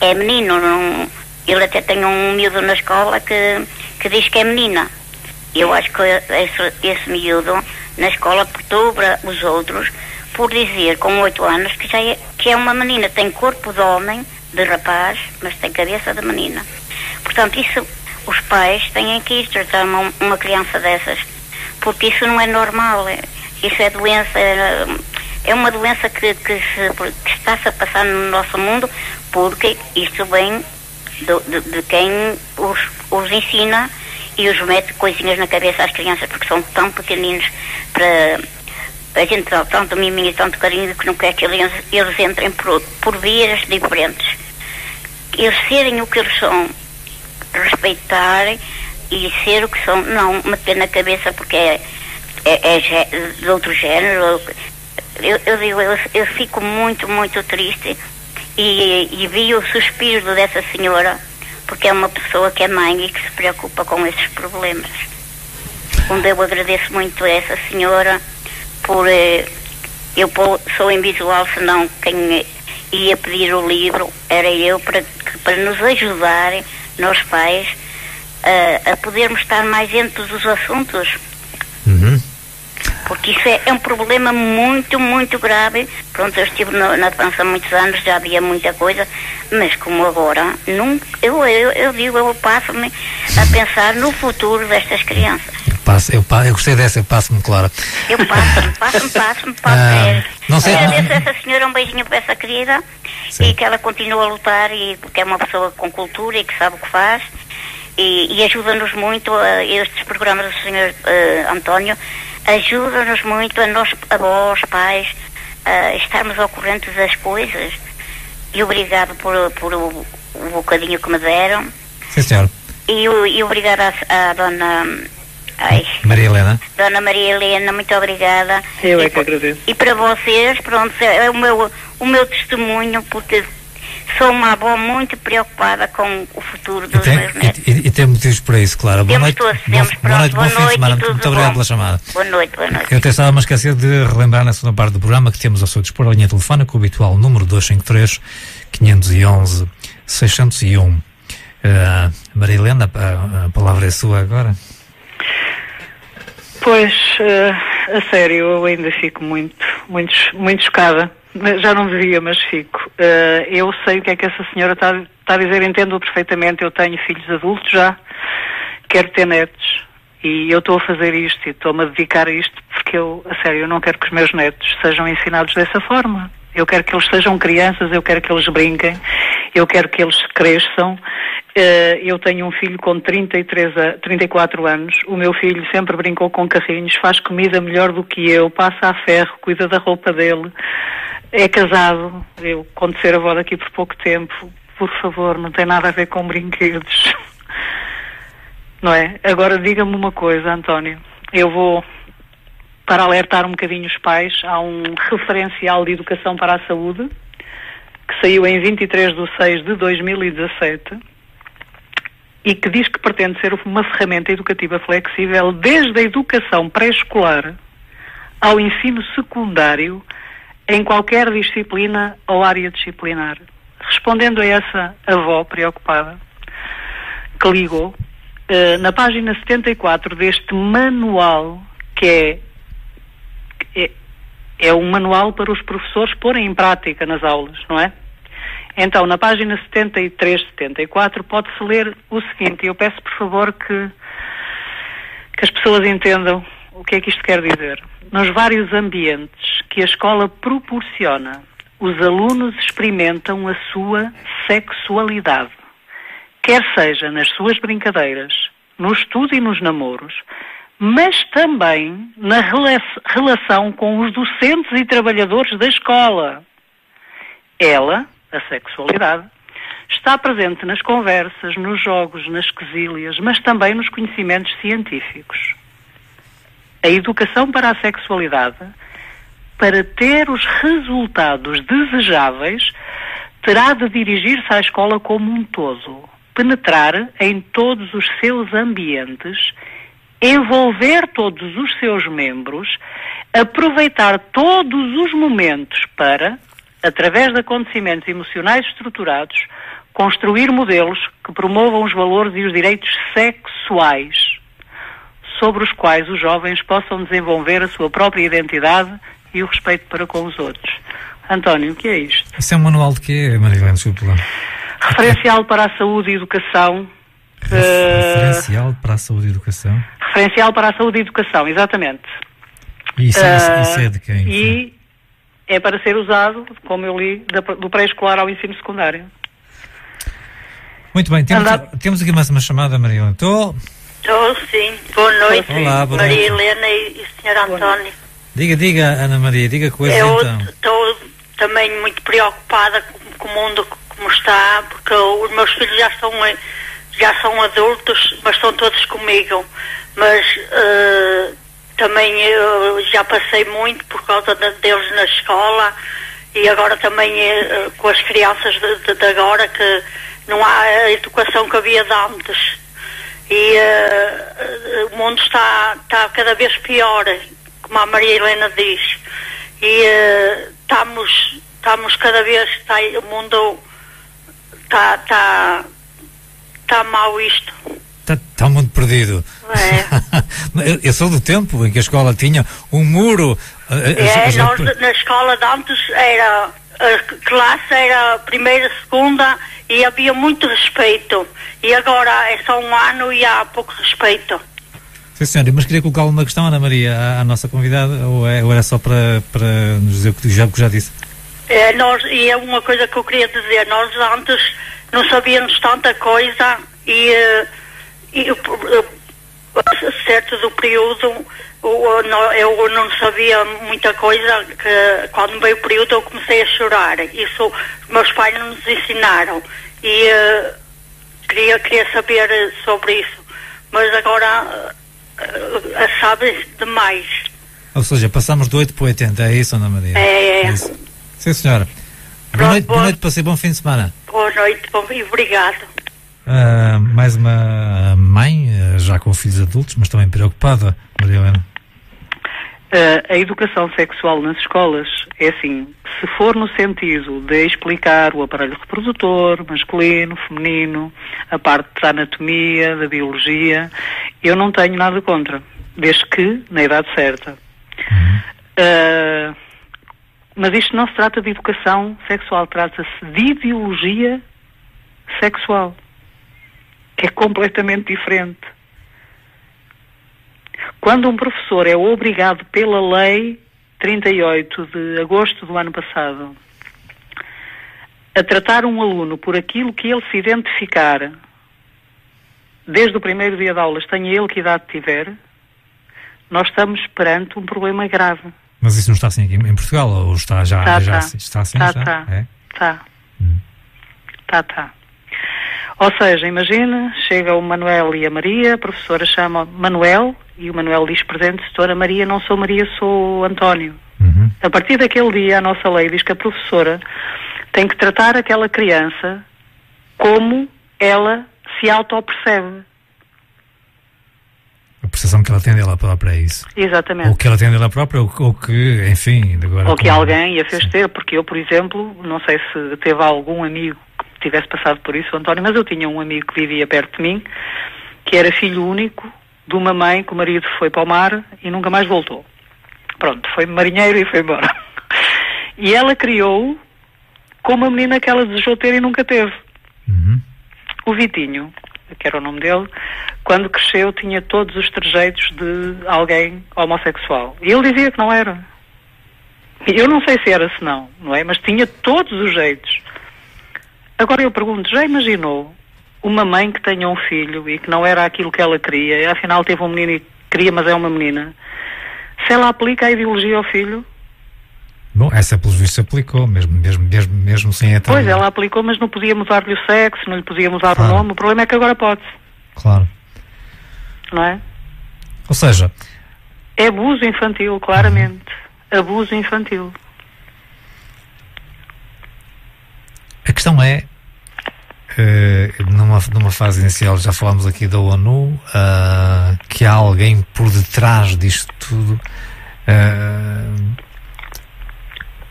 é menino, ele até tem um miúdo na escola que diz que é menina. Eu acho que esse miúdo na escola perturba os outros por dizer com 8 anos que é uma menina, tem corpo de homem, de rapaz, mas tem cabeça de menina. Portanto, isso os pais têm que ir tratar uma criança dessas, porque isso não é normal. Isso é doença, é uma doença que está-se a passar no nosso mundo, porque isto vem de quem os ensina e os mete coisinhas na cabeça às crianças, porque são tão pequeninos, para a gente dá tanto miminho e tanto carinho que não quer que eles entrem por vias diferentes. Eles serem o que eles são, respeitar e ser o que são, não meter na cabeça porque é de outro género. Eu fico muito, muito triste e vi o suspiro dessa senhora, porque é uma pessoa que é mãe e que se preocupa com esses problemas. Onde eu agradeço muito a essa senhora por... eu sou invisual, senão quem ia pedir o livro era eu, para nos ajudar, nós pais, a podermos estar mais dentro dos assuntos. Porque isso é um problema muito, muito grave. Pronto, eu estive na França há muitos anos, já havia muita coisa, mas como agora, eu passo-me a pensar no futuro destas crianças.
Eu gostei dessa, eu passo-me, Clara.
Eu passo-me.
Não sei.
Agradeço a essa senhora, um beijinho para essa querida. Sim. E que ela continue a lutar, porque é uma pessoa com cultura e que sabe o que faz. E ajuda-nos muito, estes programas do Sr. António, ajuda-nos muito a nós, avós, pais, a estarmos ao corrente das coisas. E obrigado por o bocadinho que me deram.
Sim, senhor.
E obrigado à dona...
Maria Helena.
Dona Maria Helena, muito obrigada.
Eu é que agradeço.
E para vocês, pronto, é o meu testemunho, porque sou uma avó muito preocupada com o futuro dos meus netos.
E tem motivos para isso, Clara. Boa noite. Boa noite, bom fim de semana. Muito obrigado pela chamada.
Boa noite.
Eu até estava a me esquecer de relembrar na segunda parte do programa que temos ao seu dispor a linha telefónica, o habitual número 253 511 601. Maria Helena, a palavra é sua agora.
Pois, a sério, eu ainda fico muito chocada. Já não devia, mas fico. Eu sei o que é que essa senhora está a dizer, entendo-o perfeitamente. Eu tenho filhos adultos já, quero ter netos, e eu estou a fazer isto e estou-me a dedicar a isto porque eu não quero que os meus netos sejam ensinados dessa forma. Eu quero que eles sejam crianças, eu quero que eles brinquem, eu quero que eles cresçam. Eu tenho um filho com 34 anos. O meu filho sempre brincou com carrinhos, faz comida melhor do que eu, passa a ferro, cuida da roupa dele, é casado. Eu, quando ser avó daqui por pouco tempo, por favor, não tem nada a ver com brinquedos. Não é? Agora diga-me uma coisa, António. Eu vou para alertar um bocadinho os pais, há um referencial de educação para a saúde, que saiu em 23/6/2017, e que diz que pretende ser uma ferramenta educativa flexível desde a educação pré-escolar ao ensino secundário, em qualquer disciplina ou área disciplinar. Respondendo a essa avó preocupada que ligou, na página 74 deste manual, que é um manual para os professores porem em prática nas aulas, não é? Então, na página 73, 74, pode-se ler o seguinte, e eu peço, por favor, que as pessoas entendam o que é que isto quer dizer. Nos vários ambientes que a escola proporciona, os alunos experimentam a sua sexualidade, quer seja nas suas brincadeiras, no estudo e nos namoros, mas também na relação com os docentes e trabalhadores da escola. Ela, a sexualidade, está presente nas conversas, nos jogos, nas quesílias, mas também nos conhecimentos científicos. A educação para a sexualidade, para ter os resultados desejáveis, terá de dirigir-se à escola como um todo, penetrar em todos os seus ambientes, envolver todos os seus membros, aproveitar todos os momentos para, através de acontecimentos emocionais estruturados, construir modelos que promovam os valores e os direitos sexuais, sobre os quais os jovens possam desenvolver a sua própria identidade e o respeito para com os outros. António, o que é isto?
Isso é um manual de quê, Marilene? Desculpe lá.
Referencial para a saúde e educação.
Referencial para a saúde e educação?
Referencial para a saúde e educação, exatamente.
Isso é de quem?
E é para ser usado, como eu li, do pré-escolar ao ensino secundário.
Muito bem, temos aqui mais uma chamada, Marilene.
Estou, sim. Boa noite.
Olá, boa noite.
Maria Helena e o Sr. António.
Diga, Ana Maria, diga coisas então.
Eu estou também muito preocupada com o mundo como está, porque os meus filhos já são adultos, mas estão todos comigo. Mas também eu já passei muito por causa deles na escola, e agora também com as crianças de agora, que não há a educação que havia de antes. E o mundo está cada vez pior, como a Maria Helena diz. E estamos cada vez, o mundo está mal isto.
Está muito perdido.
É.
Eu sou do tempo em que a escola tinha um muro.
Nós na escola de antes a classe era primeira, segunda, e havia muito respeito. E agora é só um ano e há pouco respeito.
Sim, senhora, mas queria colocar uma questão, Ana Maria, à nossa convidada, ou era só para nos dizer o que já disse?
E é uma coisa que eu queria dizer. Nós antes não sabíamos tanta coisa, e certo do período eu não sabia muita coisa, que quando veio o período eu comecei a chorar. Isso meus pais não nos ensinaram, e queria saber sobre isso, mas agora sabe demais.
Ou seja, passamos do 8 para o 80, é isso, Ana Maria?
É
isso. Sim, senhora. Boa noite, para si, bom fim de semana.
Boa noite, e obrigado.
Mais uma mãe, já com filhos adultos, mas também preocupada, Maria Helena.
A educação sexual nas escolas é assim, se for no sentido de explicar o aparelho reprodutor, masculino, feminino, a parte da anatomia, da biologia, eu não tenho nada contra, desde que na idade certa. Mas isto não se trata de educação sexual, trata-se de ideologia sexual, que é completamente diferente. Quando um professor é obrigado pela lei 38 de agosto do ano passado a tratar um aluno por aquilo que ele se identificar desde o primeiro dia de aulas, tenha ele que idade tiver, nós estamos perante um problema grave.
Mas isso não está assim aqui em Portugal? Ou está já assim?
Está. Ou seja, imagina, chega o Manuel e a Maria, a professora chama Manuel e o Manuel diz presente, doutora Maria, não sou Maria, sou António. A partir daquele dia a nossa lei diz que a professora tem que tratar aquela criança como ela se auto-percebe.
A percepção que ela tem dela própria é isso.
Exatamente.
Ou que ela tem dela própria, ou que, enfim... Agora,
ou que alguém a fez ter, porque eu, por exemplo, não sei se teve algum amigo que tivesse passado por isso, António, mas eu tinha um amigo que vivia perto de mim, que era filho único de uma mãe que o marido foi para o mar e nunca mais voltou. Pronto, foi marinheiro e foi embora. E ela criou como a menina que ela desejou ter e nunca teve. O Vitinho, que era o nome dele, quando cresceu tinha todos os trejeitos de alguém homossexual. E ele dizia que não era. Eu não sei se era, se não é? Mas tinha todos os jeitos. Agora eu pergunto, já imaginou uma mãe que tenha um filho e que não era aquilo que ela queria, e afinal teve um menino e queria, mas é uma menina, se ela aplica a ideologia ao filho?
Bom, essa pelos vistos aplicou, mesmo sem a tal...
Pois, ela aplicou, mas não podia mudar-lhe o sexo, não lhe podia mudar o nome, o problema é que agora pode.
Claro.
Não é?
Ou seja...
É abuso infantil, claramente. Abuso infantil.
A questão é, numa fase inicial, já falámos aqui da ONU, que há alguém por detrás disto tudo...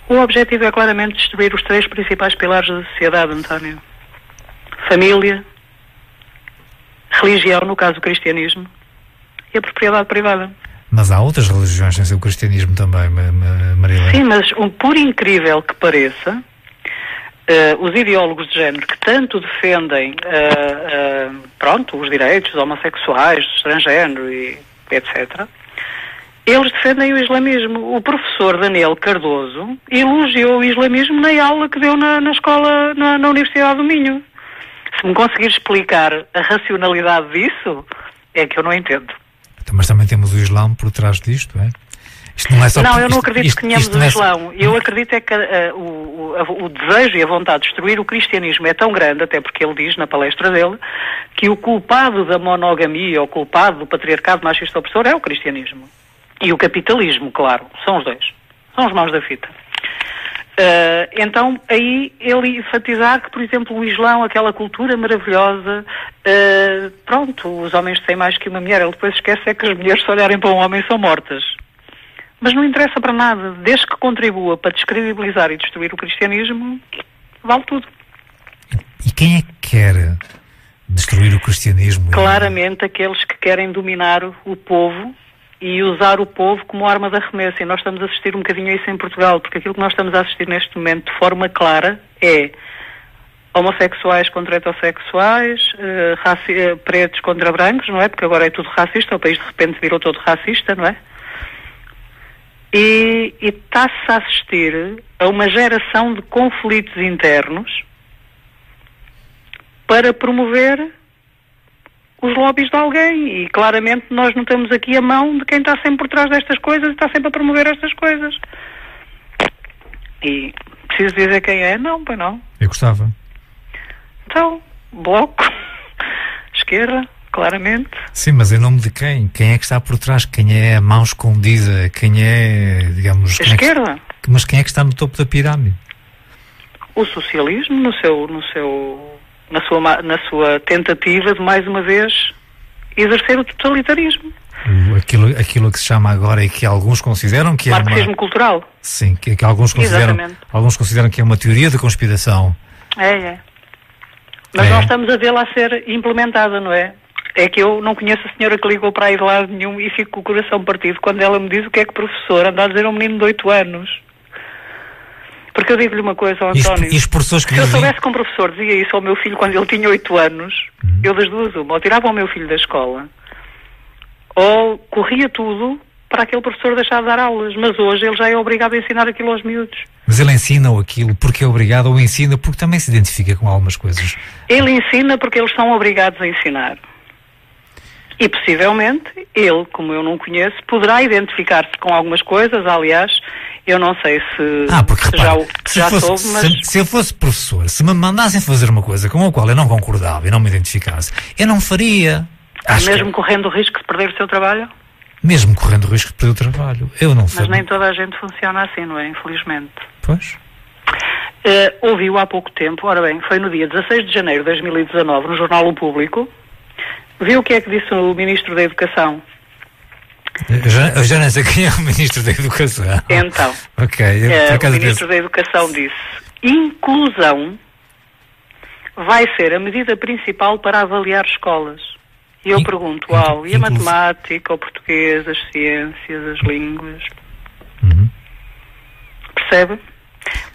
O objetivo é claramente destruir os 3 principais pilares da sociedade, António. Família, religião, no caso o cristianismo, e a propriedade privada.
Mas há outras religiões sem ser o cristianismo também, Marilene.
Sim, mas por incrível que pareça, os ideólogos de género que tanto defendem os direitos dos homossexuais, dos transgênero e etc., eles defendem o islamismo. O professor Daniel Cardoso elogiou o islamismo na aula que deu na escola, na Universidade do Minho. Se me conseguir explicar a racionalidade disso, é que eu não entendo.
Mas também temos o Islão por trás disto, é? Isto não é só...
Não, eu não acredito que tenhamos o Islão. Eu acredito é que o desejo e a vontade de destruir o cristianismo é tão grande, até porque ele diz na palestra dele, que o culpado da monogamia, ou o culpado do patriarcado machista opressor é o cristianismo. E o capitalismo, claro, são os dois. São os maus da fita. Então, aí ele enfatizar que, por exemplo, o Islão, aquela cultura maravilhosa, os homens têm mais que uma mulher. Ele depois esquece é que as mulheres, se olharem para um homem, são mortas. Mas não interessa para nada. Desde que contribua para descredibilizar e destruir o cristianismo, vale tudo.
E quem é que quer destruir o cristianismo?
Claramente aqueles que querem dominar o povo e usar o povo como arma de arremesso. E nós estamos a assistir um bocadinho a isso em Portugal, porque aquilo que nós estamos a assistir neste momento de forma clara é homossexuais contra heterossexuais, pretos contra brancos, não é? Porque agora é tudo racista, o país de repente virou todo racista, não é? E está-se a assistir a uma geração de conflitos internos para promover os lobbies de alguém, e claramente nós não temos aqui a mão de quem está sempre por trás destas coisas e está sempre a promover estas coisas. E preciso dizer quem é? Não, pois não.
Eu gostava.
Então, Bloco, esquerda, claramente.
Sim, mas em nome de quem? Quem é que está por trás? Quem é a mão escondida? Quem é, digamos...
Esquerda.
Mas quem é que está no topo da pirâmide?
O socialismo, na sua tentativa de, mais uma vez, exercer o totalitarismo.
Aquilo que se chama agora e que alguns consideram que é
marxismo cultural.
Sim, que alguns consideram que é uma teoria da conspiração.
É. Mas nós estamos a vê-la a ser implementada, não é? É que eu não conheço a senhora que ligou para aí de lado nenhum e fico com o coração partido quando ela me diz o que é que o professor anda a dizer a um menino de 8 anos. Porque eu digo-lhe uma coisa, António, se eu soubesse que um professor dizia isso ao meu filho quando ele tinha 8 anos, eu das duas uma, ou tirava o meu filho da escola, ou corria tudo para aquele professor deixar de dar aulas, mas hoje ele já é obrigado a ensinar aquilo aos miúdos.
Mas ele ensina aquilo porque é obrigado, ou ensina porque também se identifica com algumas coisas?
Ele ensina porque eles são obrigados a ensinar. E possivelmente ele, como eu não conheço, poderá identificar-se com algumas coisas. Aliás, Eu não sei se,
porque, repare,
já soube, mas...
Se eu fosse professor, se me mandassem fazer uma coisa com a qual eu não concordava e não me identificasse, eu não faria.
Mesmo correndo o risco de perder o seu trabalho?
Mesmo correndo o risco de perder o trabalho. Eu não
Mas nem toda a gente funciona assim, não é? Infelizmente.
Pois.
Ouvi-o há pouco tempo, ora bem, foi no dia 16 de janeiro de 2019, no Jornal O Público. Viu o que é que disse o Ministro da Educação?
Eu já não sei quem é o Ministro da Educação.
Então,
o
Ministro da Educação disse: inclusão vai ser a medida principal para avaliar escolas. E eu pergunto, e a matemática, o português, as ciências, as línguas? Percebe?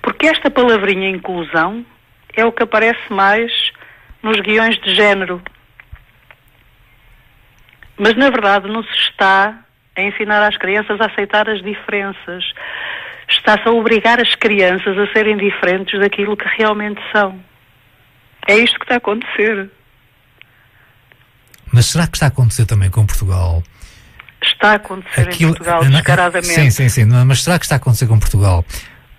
Porque esta palavrinha inclusão é o que aparece mais nos guiões de género. Mas, na verdade, não se está a ensinar às crianças a aceitar as diferenças. Está-se a obrigar as crianças a serem diferentes daquilo que realmente são. É isto que está a acontecer.
Mas será que está a acontecer também com Portugal?
Está a acontecer em Portugal, descaradamente.
Sim, mas será que está a acontecer com Portugal?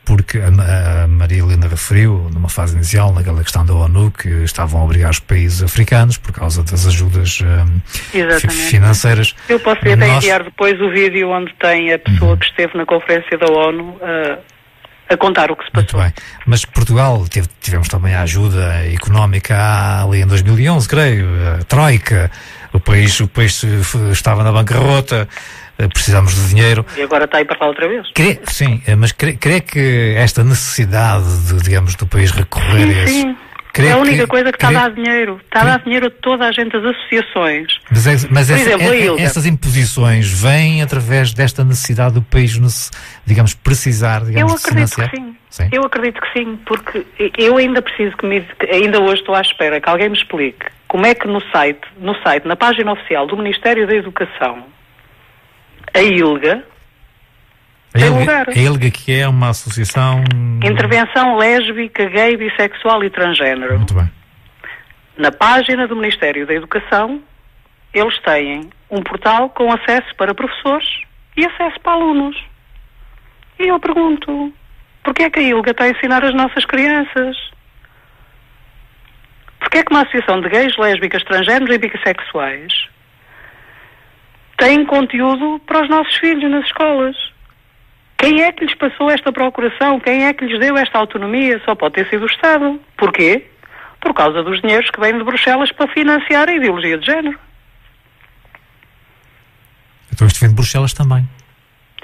Porque a Maria Helena referiu, numa fase inicial, naquela questão da ONU, que estavam a obrigar os países africanos por causa das ajudas financeiras.
Eu posso até enviar depois o vídeo onde tem a pessoa que esteve na conferência da ONU a contar o que se passou.
Muito bem. Mas Portugal, tivemos também a ajuda económica ali em 2011, creio, a Troika, o país estava na bancarrota, precisamos de dinheiro.
E agora está aí para lá outra vez.
Sim, mas crê que esta necessidade, digamos, do país recorrer a isso...
Sim. É a única coisa que está a dar dinheiro. Está a dar dinheiro a toda a gente, as associações.
Mas por exemplo, essas imposições vêm através desta necessidade do país, digamos, precisar, digamos, de financiar?
Eu acredito que sim. Eu acredito que sim, porque eu ainda preciso ainda hoje estou à espera que alguém me explique como é que no site, na página oficial do Ministério da Educação, a ILGA,
a ILGA, que é uma associação...
Intervenção lésbica, gay, bissexual e transgênero.
Muito bem.
Na página do Ministério da Educação, eles têm um portal com acesso para professores e acesso para alunos. E eu pergunto, porquê é que a ILGA está a ensinar as nossas crianças? Porquê é que uma associação de gays, lésbicas, transgêneros e bissexuais tem conteúdo para os nossos filhos nas escolas? Quem é que lhes passou esta procuração? Quem é que lhes deu esta autonomia? Só pode ter sido o Estado. Porquê? Por causa dos dinheiros que vêm de Bruxelas para financiar a ideologia de género.
Então isto vem de Bruxelas também.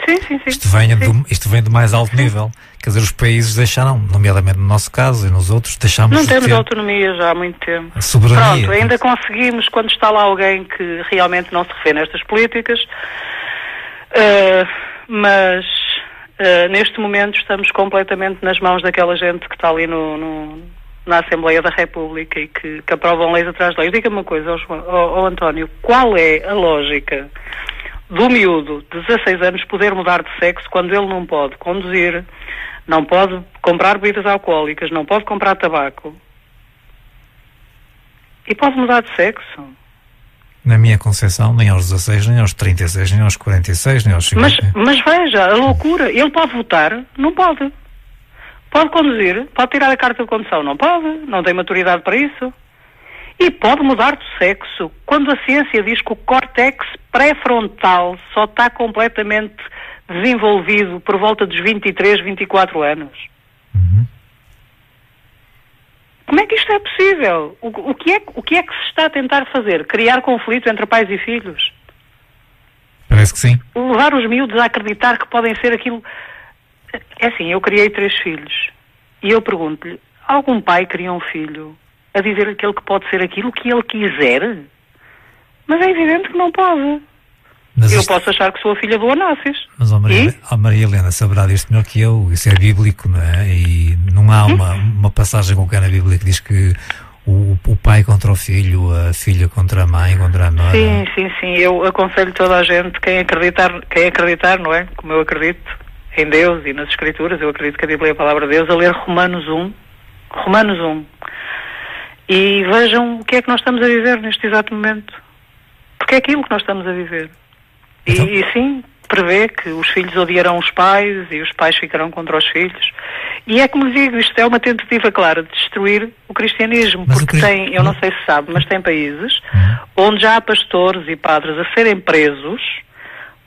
Sim.
Isto vem do mais alto nível. Quer dizer, os países deixaram, nomeadamente no nosso caso e nos outros, deixámos
não
de
temos
ter
autonomia já há muito tempo.
A soberania.
Pronto, ainda conseguimos, quando está lá alguém que realmente não se refere nestas políticas, mas neste momento estamos completamente nas mãos daquela gente que está ali na Assembleia da República e que aprovam leis atrás de leis. Diga-me uma coisa, ao António, qual é a lógica do miúdo de 16 anos poder mudar de sexo quando ele não pode conduzir, não pode comprar bebidas alcoólicas, não pode comprar tabaco e pode mudar de sexo?
Na minha concepção, nem aos 16, nem aos 36, nem aos 46, nem aos 50.
Mas veja, a loucura. Ele pode votar? Não pode. Pode conduzir? Pode tirar a carta de condução? Não pode. Não tem maturidade para isso. E pode mudar de sexo quando a ciência diz que o córtex pré-frontal só está completamente desenvolvido por volta dos 23, 24 anos. Como é que isto é possível? O que é que se está a tentar fazer? Criar conflito entre pais e filhos?
Parece que sim.
Levar os miúdos a acreditar que podem ser aquilo... É assim, eu criei 3 filhos. E eu pergunto-lhe, algum pai cria um filho a dizer-lhe que ele pode ser aquilo que ele quiser? Mas é evidente que não pode. Eu posso achar que sou a filha do Onassis.
Mas a Maria Helena saberá disto melhor que eu. Isso é bíblico, não é? E não há uma passagem qualquer na Bíblia que diz que o pai contra o filho, a filha contra a mãe, contra a nora.
Sim. Eu aconselho toda a gente, quem acreditar, não é? Como eu acredito em Deus e nas Escrituras, eu acredito que a Bíblia é a palavra de Deus, a ler Romanos 1. E vejam o que é que nós estamos a viver neste exato momento. Porque é aquilo que nós estamos a viver. Então, e sim, prevê que os filhos odiarão os pais e os pais ficarão contra os filhos. E é como lhe digo, isto é uma tentativa clara de destruir o cristianismo,
mas
porque tem, eu não sei se sabe, mas tem países onde já há pastores e padres a serem presos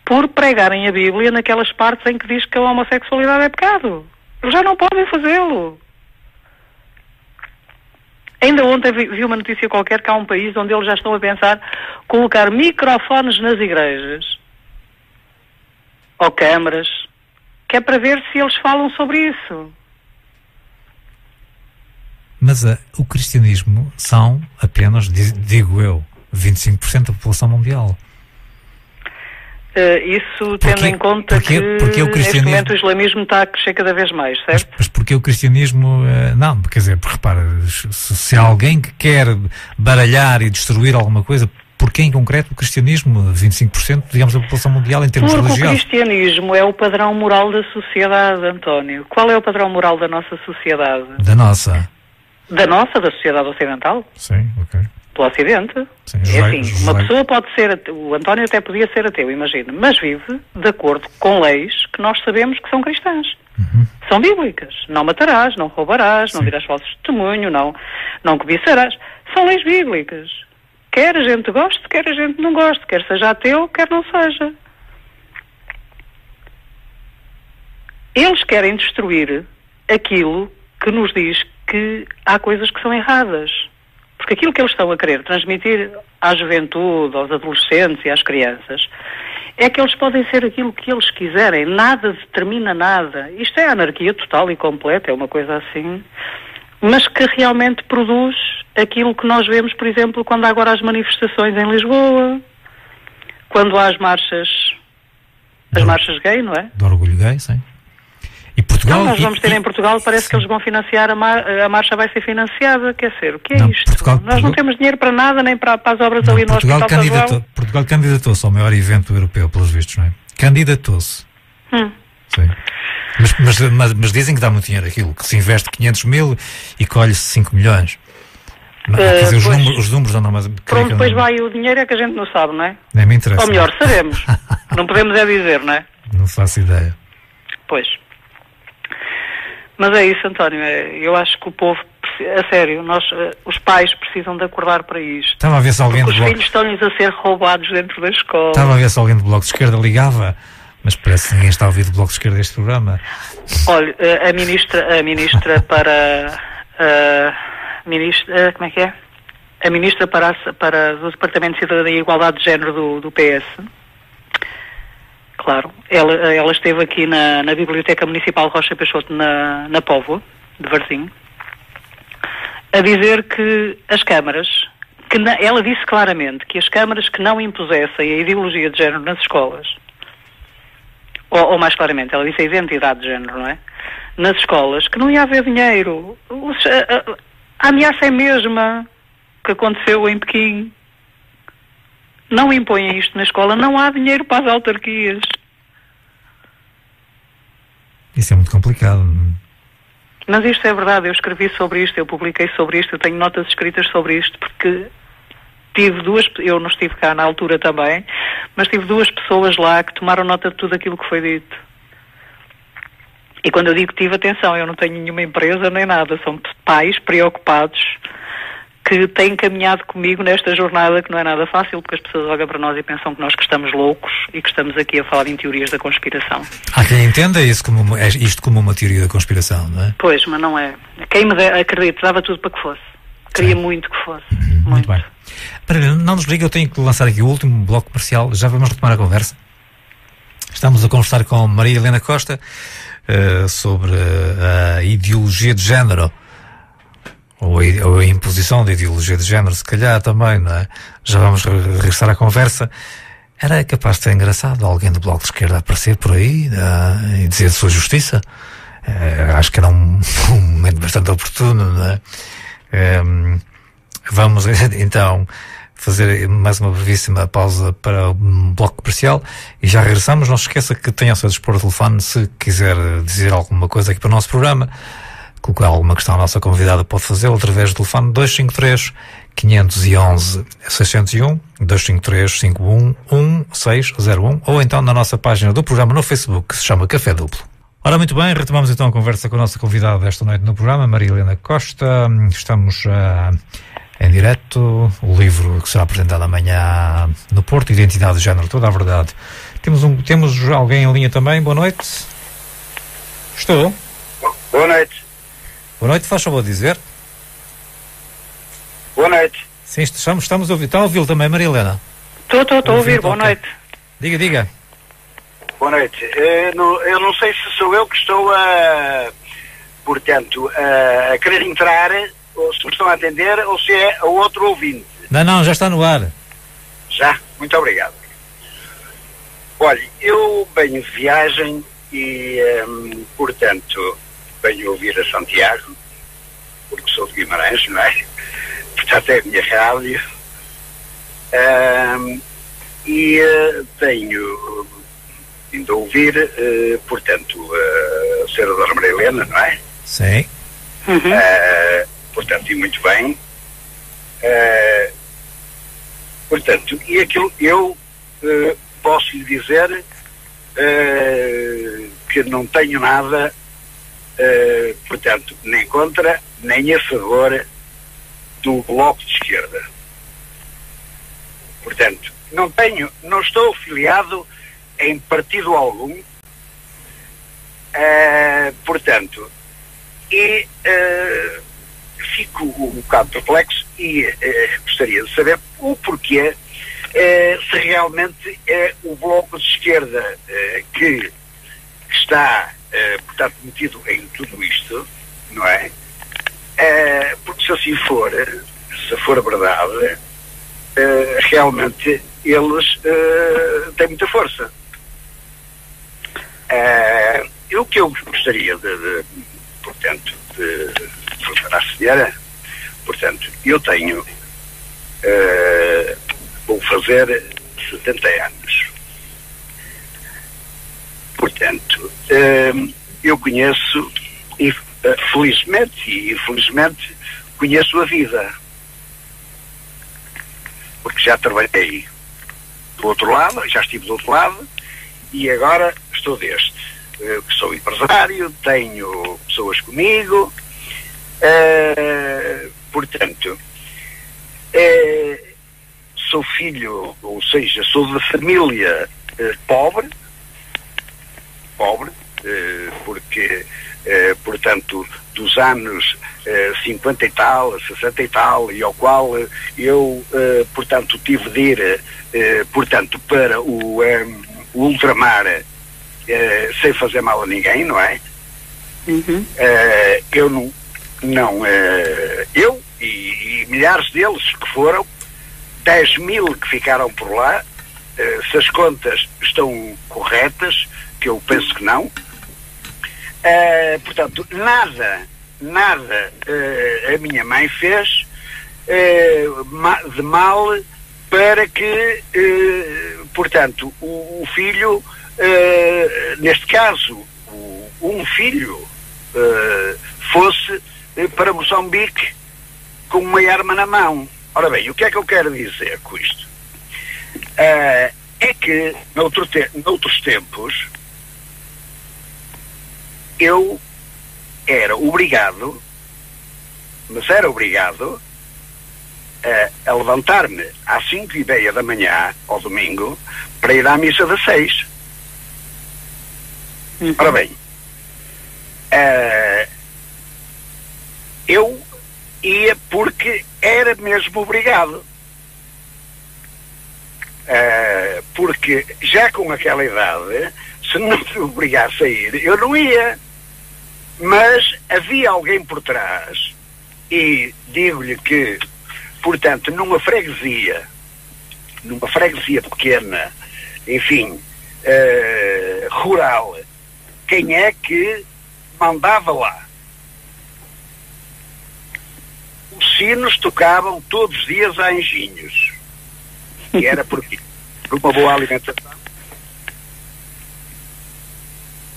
por pregarem a Bíblia naquelas partes em que diz que a homossexualidade é pecado. Eles já não podem fazê-lo. Ainda ontem vi uma notícia qualquer que há um país onde eles já estão a pensar colocar microfones nas igrejas ou câmaras, que é para ver se eles falam sobre isso.
Mas o cristianismo são apenas, digo eu, 25% da população mundial.
Isso tendo em conta que neste momento o islamismo está a crescer cada vez mais, certo?
Mas porquê o cristianismo... não, quer dizer, porque repara, se há alguém que quer baralhar e destruir alguma coisa, porquê em concreto o cristianismo, 25%, digamos, da população mundial em termos religiosos?
Porque o cristianismo é o padrão moral da sociedade, António. Qual é o padrão moral da nossa sociedade?
Da nossa?
Da sociedade ocidental?
Sim, ok.
Do Ocidente.
Sim,
é assim, uma pessoa pode ser, o António até podia ser ateu, imagina, mas vive de acordo com leis que nós sabemos que são cristãs. São bíblicas. Não matarás, não roubarás, não dirás falso testemunho, não cobiçarás. São leis bíblicas. Quer a gente goste, quer a gente não goste, quer seja ateu, quer não seja. Eles querem destruir aquilo que nos diz que há coisas que são erradas. Porque aquilo que eles estão a querer transmitir à juventude, aos adolescentes e às crianças, é que eles podem ser aquilo que eles quiserem. Nada determina nada. Isto é anarquia total e completa, é uma coisa assim, mas que realmente produz aquilo que nós vemos, por exemplo, quando há agora as manifestações em Lisboa, quando há as marchas gay, não é?
Do orgulho gay, sim. E Portugal...
Não, nós vamos ter em Portugal, parece que eles vão financiar, a marcha vai ser financiada, quer dizer, o que é
não,
isto?
Portugal,
nós não temos dinheiro para nada, nem para as obras ali no Hospital São João.
Portugal candidatou-se ao maior evento europeu, pelos vistos, não é? Candidatou-se. Sim. Mas dizem que dá muito dinheiro aquilo, que se investe 500 mil e colhe-se 5 milhões. Quer dizer, os números andam mais...
Para onde depois vai o dinheiro é que a gente não sabe, não é?
Nem me interessa.
Ou melhor, sabemos. Não podemos dizer, não é?
Não faço ideia.
Pois. Mas é isso, António. Eu acho que o povo, a sério, os pais precisam de acordar para isto.
Estava a ver se alguém
os filhos estão-lhes a ser roubados dentro da escola.
Estava a ver se alguém do Bloco de Esquerda ligava, mas parece que ninguém está a ouvir do Bloco de Esquerda este programa.
Olha, a ministra para... como é que é? A ministra para o Departamento de Cidadania e Igualdade de Género do PS... Claro, ela esteve aqui na Biblioteca Municipal Rocha Peixoto, na Póvoa, de Varzim, a dizer que as câmaras, ela disse claramente que as câmaras que não impusessem a ideologia de género nas escolas, ou mais claramente, ela disse a identidade de género, não é? Nas escolas, que não ia haver dinheiro. A ameaça é a mesma que aconteceu em Pequim. Não impõem isto na escola, não há dinheiro para as autarquias.
Isso é muito complicado.
Mas isto é verdade, eu escrevi sobre isto, eu publiquei sobre isto, eu tenho notas escritas sobre isto, porque eu não estive cá na altura também, mas tive 2 pessoas lá que tomaram nota de tudo aquilo que foi dito. E quando eu digo que tive atenção, eu não tenho nenhuma empresa nem nada, são pais preocupados que têm caminhado comigo nesta jornada que não é nada fácil, porque as pessoas olham para nós e pensam que nós que estamos loucos e que estamos aqui a falar em teorias da conspiração.
Há quem entenda isto como uma teoria da conspiração, não é?
Pois, mas não é. Quem me acredita, dava tudo para que fosse. Queria muito que fosse.
Muito bem. Não nos liga, eu tenho que lançar aqui o último bloco comercial, já vamos retomar a conversa. Estamos a conversar com Maria Helena Costa sobre a ideologia de género. Ou a imposição da ideologia de género, se calhar também, não é? Já vamos regressar à conversa. Era capaz de ser engraçado alguém do Bloco de Esquerda aparecer por aí e dizer de sua justiça. Acho que era um momento bastante oportuno, não é? Vamos então fazer mais uma brevíssima pausa para o bloco comercial e já regressamos. Não se esqueça que tem ao seu dispor o telefone se quiser dizer alguma coisa aqui para o nosso programa. colocar alguma questão à nossa convidada, pode fazê-lo através do telefone 253 511 601, 253 511 601, ou então na nossa página do programa no Facebook, que se chama Café Duplo. Ora, muito bem, retomamos então a conversa com a nossa convidada desta noite no programa, Maria Helena Costa. Estamos em direto, o livro que será apresentado amanhã no Porto, Identidade de Género, Toda a Verdade. Temos alguém em linha também, boa noite. Estou.
Boa noite.
Boa noite, faz favor de dizer.
Boa noite.
Sim, estamos a ouvir. Está a ouvi-lo também, Maria Helena?
Estou a ouvir, boa noite.
Diga.
Boa noite. Eu não sei se sou eu que estou portanto, a querer entrar, ou se me estão a atender, ou se é o outro ouvinte.
Não, já está no ar.
Já? Muito obrigado. Olha, eu venho de viagem e, portanto, venho ouvir a Santiago, porque sou de Guimarães, não é? Portanto, é a minha rádio. E tenho vindo a ouvir, portanto, a Senhora Dona Maria Helena, não é?
Sim.
Portanto, e muito bem. Portanto, e aquilo eu posso lhe dizer que não tenho nada, portanto, nem contra, nem a favor do Bloco de Esquerda. Portanto, não estou afiliado em partido algum, portanto, e fico um bocado perplexo e gostaria de saber o porquê, se realmente é o Bloco de Esquerda que está, portanto, metido em tudo isto, não é? Porque se assim for, se for verdade, realmente eles têm muita força. O que eu gostaria portanto, de perguntar à senhora, portanto, eu tenho, vou fazer 70 anos. Portanto, eu conheço, felizmente e infelizmente, conheço a vida. Porque já trabalhei do outro lado, já estive do outro lado, e agora estou deste. Eu que sou empresário, tenho pessoas comigo, portanto, sou filho, ou seja, sou de família pobre, porque, portanto, dos anos 50 e tal, 60 e tal, e ao qual eu, portanto, tive de ir, portanto, para o ultramar, sem fazer mal a ninguém, não é? Eu eu e milhares deles que foram, 10 mil que ficaram por lá, se as contas estão corretas, que eu penso que não, portanto, nada a minha mãe fez de mal para que, portanto, o filho, neste caso, um filho, fosse para Moçambique com uma arma na mão. Ora bem, o que é que eu quero dizer com isto? É que, noutros tempos, eu era obrigado a levantar-me às 5:30 da manhã, ao domingo, para ir à missa das 6. Ora bem, eu ia porque era mesmo obrigado. Porque já com aquela idade, se não me obrigasse a ir, eu não ia. Mas havia alguém por trás, e digo-lhe que, portanto, numa freguesia pequena, enfim, rural, quem é que mandava lá? Os sinos tocavam todos os dias a anjinhos. E era porque, por uma boa alimentação,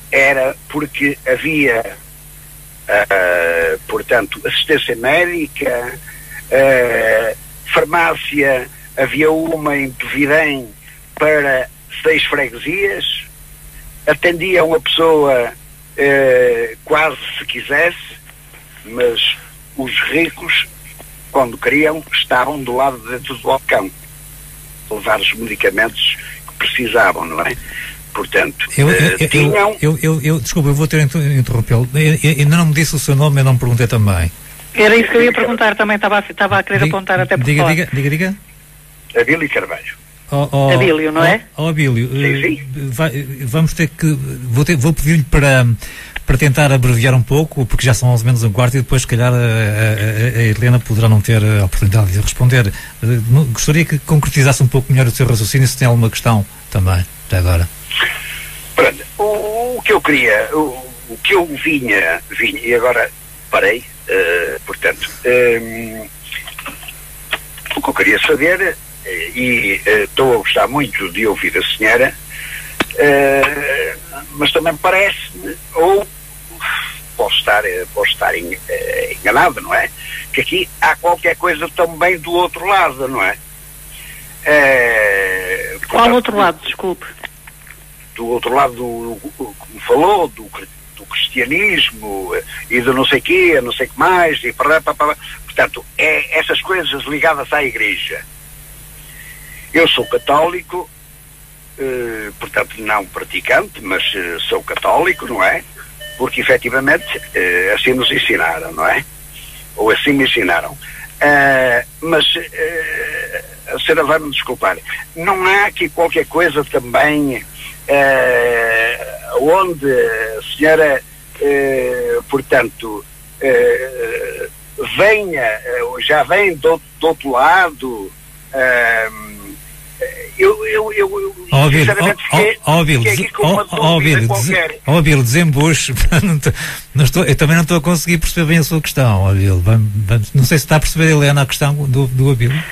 era porque havia portanto, assistência médica, farmácia, havia uma em Pevidém para 6 freguesias, atendia uma pessoa quase se quisesse, mas os ricos, quando queriam, estavam do lado dentro do balcão a levar os medicamentos que precisavam, não é? Portanto,
desculpa, eu vou ter de interrompê-lo. Ainda não me disse o seu nome, eu não me perguntei também.
Era isso que eu ia perguntar também, estava a querer apontar até por falar.
Diga.
Abílio Carvalho.
Abílio, não é?
Abílio,
sim.
Vamos ter que... Vou pedir-lhe para tentar abreviar um pouco, porque já são 11 menos um quarto, e depois, se calhar, a Helena poderá não ter a oportunidade de responder. Gostaria que concretizasse um pouco melhor o seu raciocínio, se tem alguma questão também, até agora.
Pronto, o que eu queria, o que eu vinha, e agora parei, portanto, o que eu queria saber, e estou a gostar muito de ouvir a senhora, mas também parece-me, ou posso estar enganado, não é? Que aqui há qualquer coisa também do outro lado, não é?
Qual outro lado, desculpe?
Do outro lado, como falou, do cristianismo e do não sei quê, não sei o que mais, e portanto, essas coisas ligadas à igreja. Eu sou católico, portanto não praticante, mas sou católico, não é? Porque efetivamente assim nos ensinaram, não é? Ou assim me ensinaram. Mas a senhora vai-me desculpar, não há aqui qualquer coisa também onde a senhora, portanto, já vem do outro lado.
Abílio, desembucho. Eu também não estou a conseguir perceber bem a sua questão, Abílio. Não sei se está a perceber, Helena, a questão do Abílio.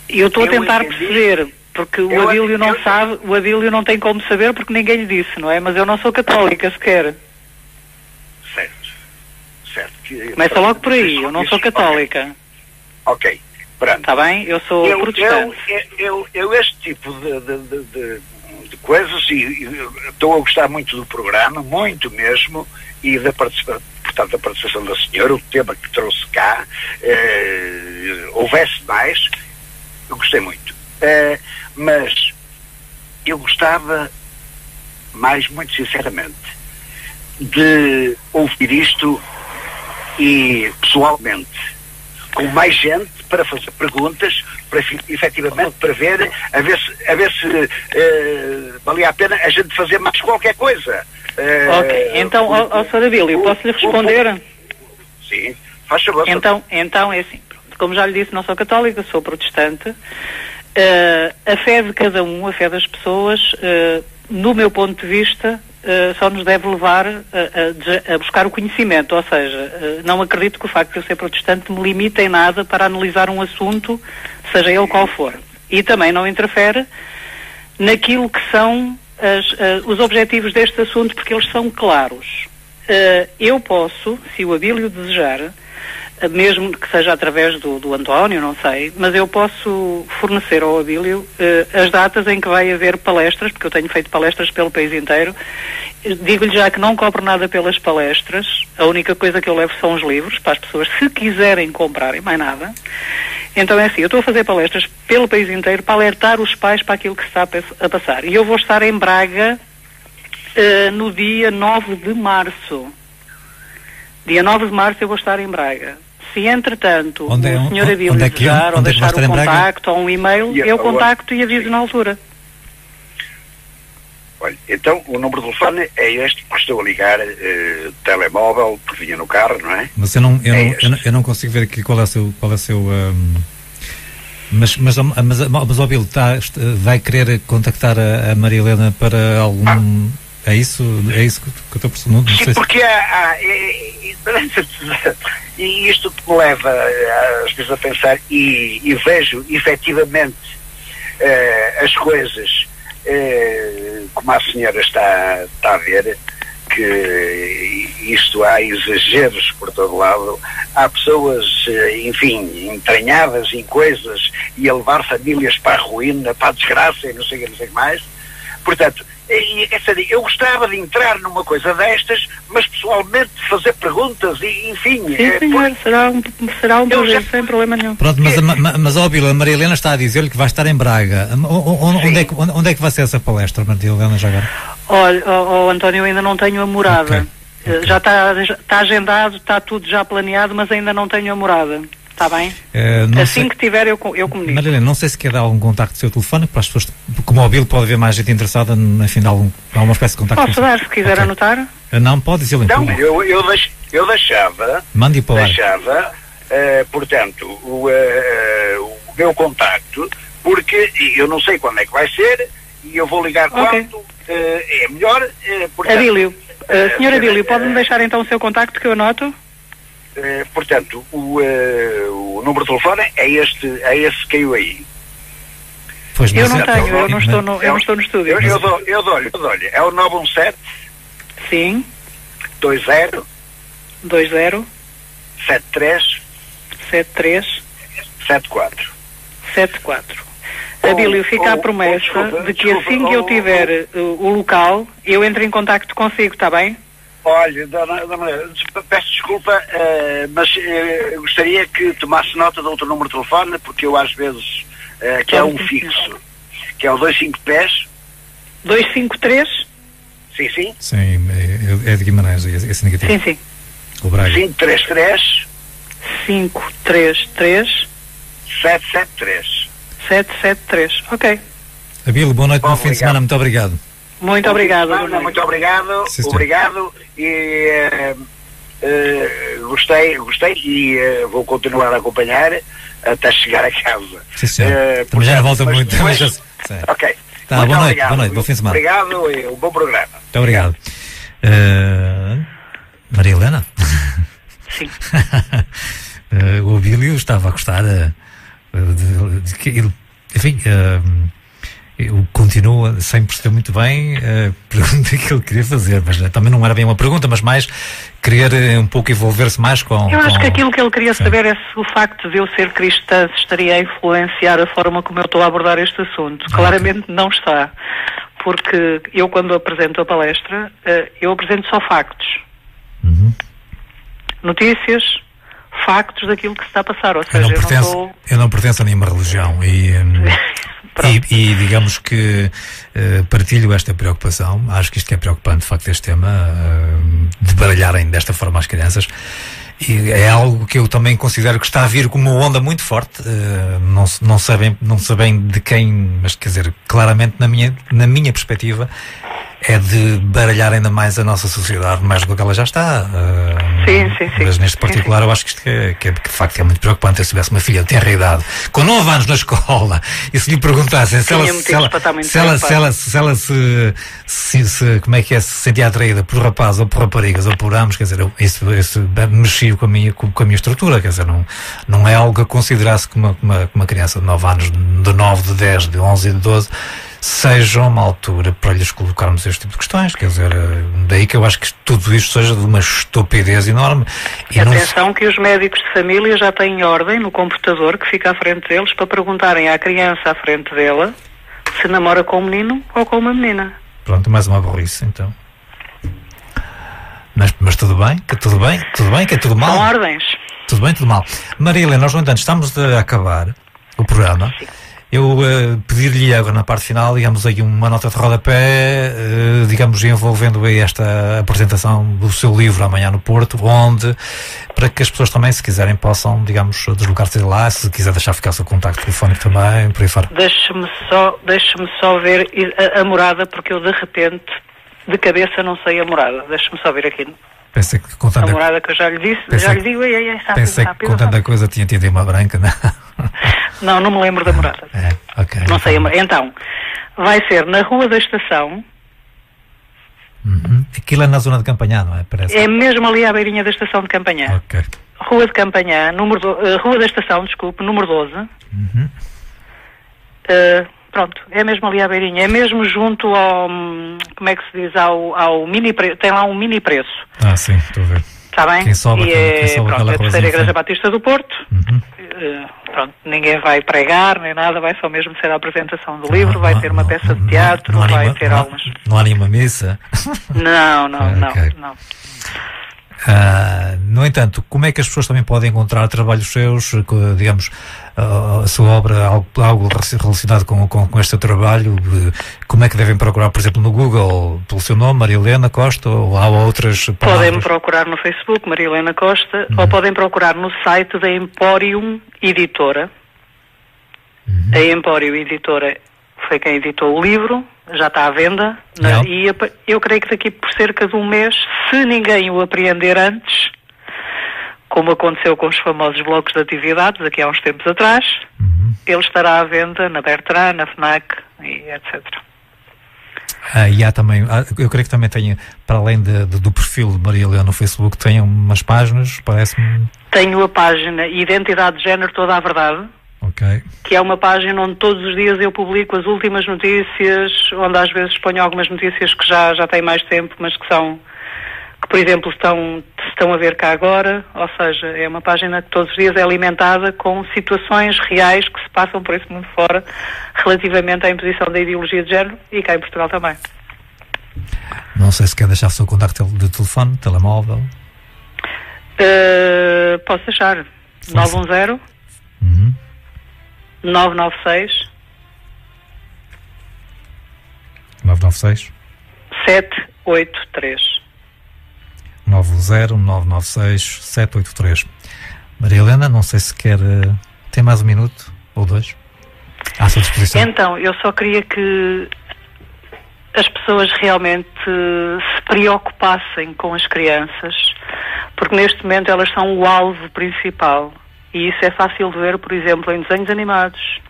Eu estou a tentar perceber, porque o Abílio não sabe, o Abílio não tem como saber porque ninguém lhe disse, não é? Mas eu não sou católica sequer.
Certo.
Começa logo por aí, eu não sou católica.
Ok. Pronto.
Está bem? Eu sou protestante.
Eu este tipo de coisas, e estou a gostar muito do programa, muito mesmo, e da participação da senhora, o tema que trouxe cá, houvesse mais, eu gostei muito. Mas eu gostava mais, muito sinceramente, de ouvir isto e pessoalmente, com mais gente, para fazer perguntas, para efetivamente para ver, a ver se valia a pena a gente fazer mais qualquer coisa.
Ok, então, Sr. Abílio, posso-lhe responder?
Sim, faz favor.
Então é assim, como já lhe disse, não sou católica, sou protestante. A fé de cada um, a fé das pessoas, no meu ponto de vista, só nos deve levar a buscar o conhecimento, ou seja, não acredito que o facto de eu ser protestante me limite em nada para analisar um assunto, seja ele qual for. E também não interfere naquilo que são os objetivos deste assunto, porque eles são claros. Eu posso, se o Abílio desejar, mesmo que seja através do António, não sei, mas eu posso fornecer ao Abílio as datas em que vai haver palestras, porque eu tenho feito palestras pelo país inteiro. Digo-lhe já que não cobro nada pelas palestras, a única coisa que eu levo são os livros, para as pessoas, se quiserem comprarem, mais nada. Então é assim, eu estou a fazer palestras pelo país inteiro para alertar os pais para aquilo que se está a passar. E eu vou estar em Braga no dia 9 de março. Dia 9 de março eu vou estar em Braga. Se, entretanto, o Sr. Abílio desejar ou deixar um contacto ou um e-mail, eu contacto e aviso na altura.
Olha, então o número de telefone é este que estou a ligar, telemóvel, que vinha no carro, não é?
Mas eu não consigo ver aqui qual é o seu... Mas ó Abílio, vai querer contactar a Maria Helena para algum... É isso que eu estou percebendo?
Sim, porque e isto que me leva às vezes a pensar e vejo efetivamente as coisas como a senhora está a ver, que isto há exageros por todo lado, há pessoas, enfim, entranhadas em coisas e a levar famílias para a ruína, para a desgraça e não sei o que mais. Portanto, eu gostava de entrar numa coisa destas, mas pessoalmente fazer perguntas e, enfim...
Sim, senhor, será um prazer, sem problema nenhum.
Pronto, mas óbvio, a Maria Helena está a dizer-lhe que vai estar em Braga. Onde é que vai ser essa palestra, Maria Helena, já agora?
Olha, António, eu ainda não tenho a morada. Okay. Já está agendado, está tudo já planeado, mas ainda não tenho a morada. Está bem? Assim que tiver, eu comunico.
Marilena, não sei se quer dar algum contacto do seu telefone para as pessoas, como o mobile pode haver mais gente interessada, enfim, de alguma espécie de contacto.
Posso dar, se quiser anotar?
Não, pode dizer-lhe.
Não, eu deixava,
mande para lá.
Portanto, o meu contacto, porque eu não sei quando é que vai ser, e eu vou ligar quando é melhor. Portanto,
Abílio, Sr. Abílio, pode-me deixar então o seu contacto que eu anoto?
Portanto, o número de telefone é esse que caiu aí.
Pois,
eu não tenho, eu não estou no estúdio.
Eu dou-lhe. É o 917
Sim
20 73 74.
Abílio, fica a promessa de que assim que eu tiver o local, eu entro em contacto consigo, está bem?
Olha, peço desculpa, mas gostaria que tomasse nota de outro número de telefone, porque eu às vezes, que é um fixo, que é o 253.
253?
Sim.
Sim, é de Guimarães, esse negativo.
Sim.
O Braga.
533 773.
Ok.
Abílio, boa noite, bom fim de semana, muito obrigado.
Muito obrigado.
Muito obrigado.
Sim,
obrigado e gostei e vou continuar a acompanhar até chegar a casa.
Sim, senhor. Também já não volta muito.
Depois, ok.
Tá, boa noite, bom fim de semana.
Obrigado e um bom programa.
Muito obrigado. Maria Helena?
Sim.
O Abílio estava a gostar de que ele, enfim, eu continuo sem perceber muito bem a pergunta que ele queria fazer, mas também não era bem uma pergunta, mas mais querer um pouco envolver-se mais com...
Eu acho que aquilo que ele queria saber é se o facto de eu ser cristã estaria a influenciar a forma como eu estou a abordar este assunto. Claramente não está, porque eu quando apresento a palestra, eu apresento só factos. Notícias, factos daquilo que se está a passar, ou seja,
eu não pertenço a nenhuma religião e digamos que partilho esta preocupação. Acho que isto é preocupante, de facto, este tema de baralharem desta forma as crianças, e é algo que eu também considero que está a vir como uma onda muito forte. Não sabem de quem, mas quer dizer, claramente na minha perspectiva é de baralhar ainda mais a nossa sociedade, mais do que ela já está.
Sim.
Mas neste particular eu acho que isto que de facto é muito preocupante. Eu, se tivesse uma filha de tenra idade, com 9 anos na escola, e se lhe perguntassem se ela como é que é, se sentia atraída por rapazes ou por raparigas ou por ambos, quer dizer, isso mexia com a minha estrutura, quer dizer, não é algo que eu considerasse que uma criança de 9 anos, de 9, de 10, de 11 e de 12 seja uma altura para lhes colocarmos este tipo de questões, quer dizer, daí que eu acho que tudo isto seja de uma estupidez enorme.
E atenção que os médicos de família já têm ordem no computador que fica à frente deles para perguntarem à criança à frente dela se namora com um menino ou com uma menina.
Pronto, mais uma burrice, então. Mas tudo bem, que é tudo mal.
São ordens.
Tudo bem, tudo mal. Maria Helena, nós, no entanto, estamos a acabar o programa. Sim. Eu pedir-lhe agora na parte final, digamos, aí uma nota de rodapé, digamos, envolvendo aí esta apresentação do seu livro amanhã no Porto, onde, para que as pessoas também, se quiserem, possam, digamos, deslocar-se lá, se quiser deixar ficar o seu contacto telefónico também, por aí fora.
Deixe-me só ver a morada, porque eu de repente, de cabeça, não sei a morada. Deixe-me só ver aqui.
Pensei que com tanta...
A morada que eu já lhe disse, já lhe digo,
pensei que com tanta coisa tinha tido uma branca, não?
Não me lembro da morada.
Ok.
Não sei a morada. Então, vai ser na Rua da Estação.
Aquilo é na zona de Campanhã, não é? Parece.
É mesmo ali à beirinha da Estação de Campanhã.
Ok.
Rua de Campanhã, Rua da Estação, desculpe, número 12. Pronto, é mesmo ali à beirinha, é mesmo junto ao, como é que se diz, ao mini preço, tem lá um mini preço.
Ah, sim, estou a ver.
Está bem?
Quem sobe,
pronto, é a terceira Igreja Batista do Porto. Pronto, ninguém vai pregar nem nada, vai só mesmo ser a apresentação do livro, vai ter uma peça de teatro, vai ter algumas...
Não há nenhuma missa?
Não.
No entanto, como é que as pessoas também podem encontrar trabalhos seus, digamos, a sua obra, algo relacionado com este seu trabalho? Como é que devem procurar, por exemplo, no Google, pelo seu nome, Maria Helena Costa, ou há outras palavras?
Podem procurar no Facebook, Maria Helena Costa, ou podem procurar no site da Emporium Editora. A Emporium Editora foi quem editou o livro, já está à venda, e eu creio que daqui por cerca de um mês, se ninguém o apreender antes, como aconteceu com os famosos blocos de atividades, aqui há uns tempos atrás, ele estará à venda na Bertrand, na FNAC, e etc.
E há também, eu creio que também tem, para além do perfil de Maria Helena no Facebook, tem umas páginas, parece-me...
Tenho a página Identidade de Género Toda a Verdade, que é uma página onde todos os dias eu publico as últimas notícias, onde às vezes ponho algumas notícias que já têm mais tempo, mas que por exemplo, estão a ver cá agora, ou seja, é uma página que todos os dias é alimentada com situações reais que se passam por esse mundo fora, relativamente à imposição da ideologia de género, e cá em Portugal também.
Não sei se quer deixar o seu contacto de telefone, telemóvel.
Posso deixar. 910 996 783
910-996-783. Maria Helena, não sei se quer... tem mais um minuto ou dois à sua disposição.
Então, eu só queria que as pessoas realmente se preocupassem com as crianças, porque neste momento elas são o alvo principal, e isso é fácil de ver, por exemplo, em desenhos animados,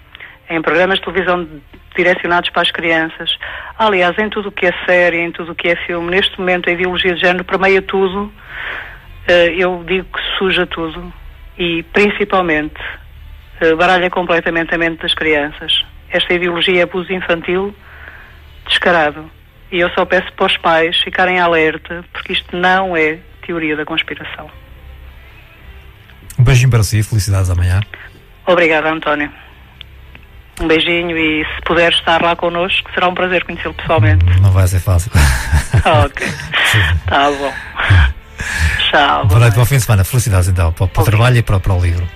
em programas de televisão direcionados para as crianças, aliás, em tudo o que é série, em tudo o que é filme. Neste momento a ideologia de género permeia tudo, eu digo que suja tudo, e principalmente baralha completamente a mente das crianças. Esta ideologia é abuso infantil descarado, e eu só peço para os pais ficarem alerta, porque isto não é teoria da conspiração.
Um beijinho para si, felicidades amanhã.
Obrigada, António. Um beijinho, e se puder estar lá connosco, será um prazer conhecê-lo pessoalmente.
Não vai ser fácil.
Ok, tá bom. Tchau.
Boa noite, bom fim de semana. Felicidades então para o trabalho e para o livro.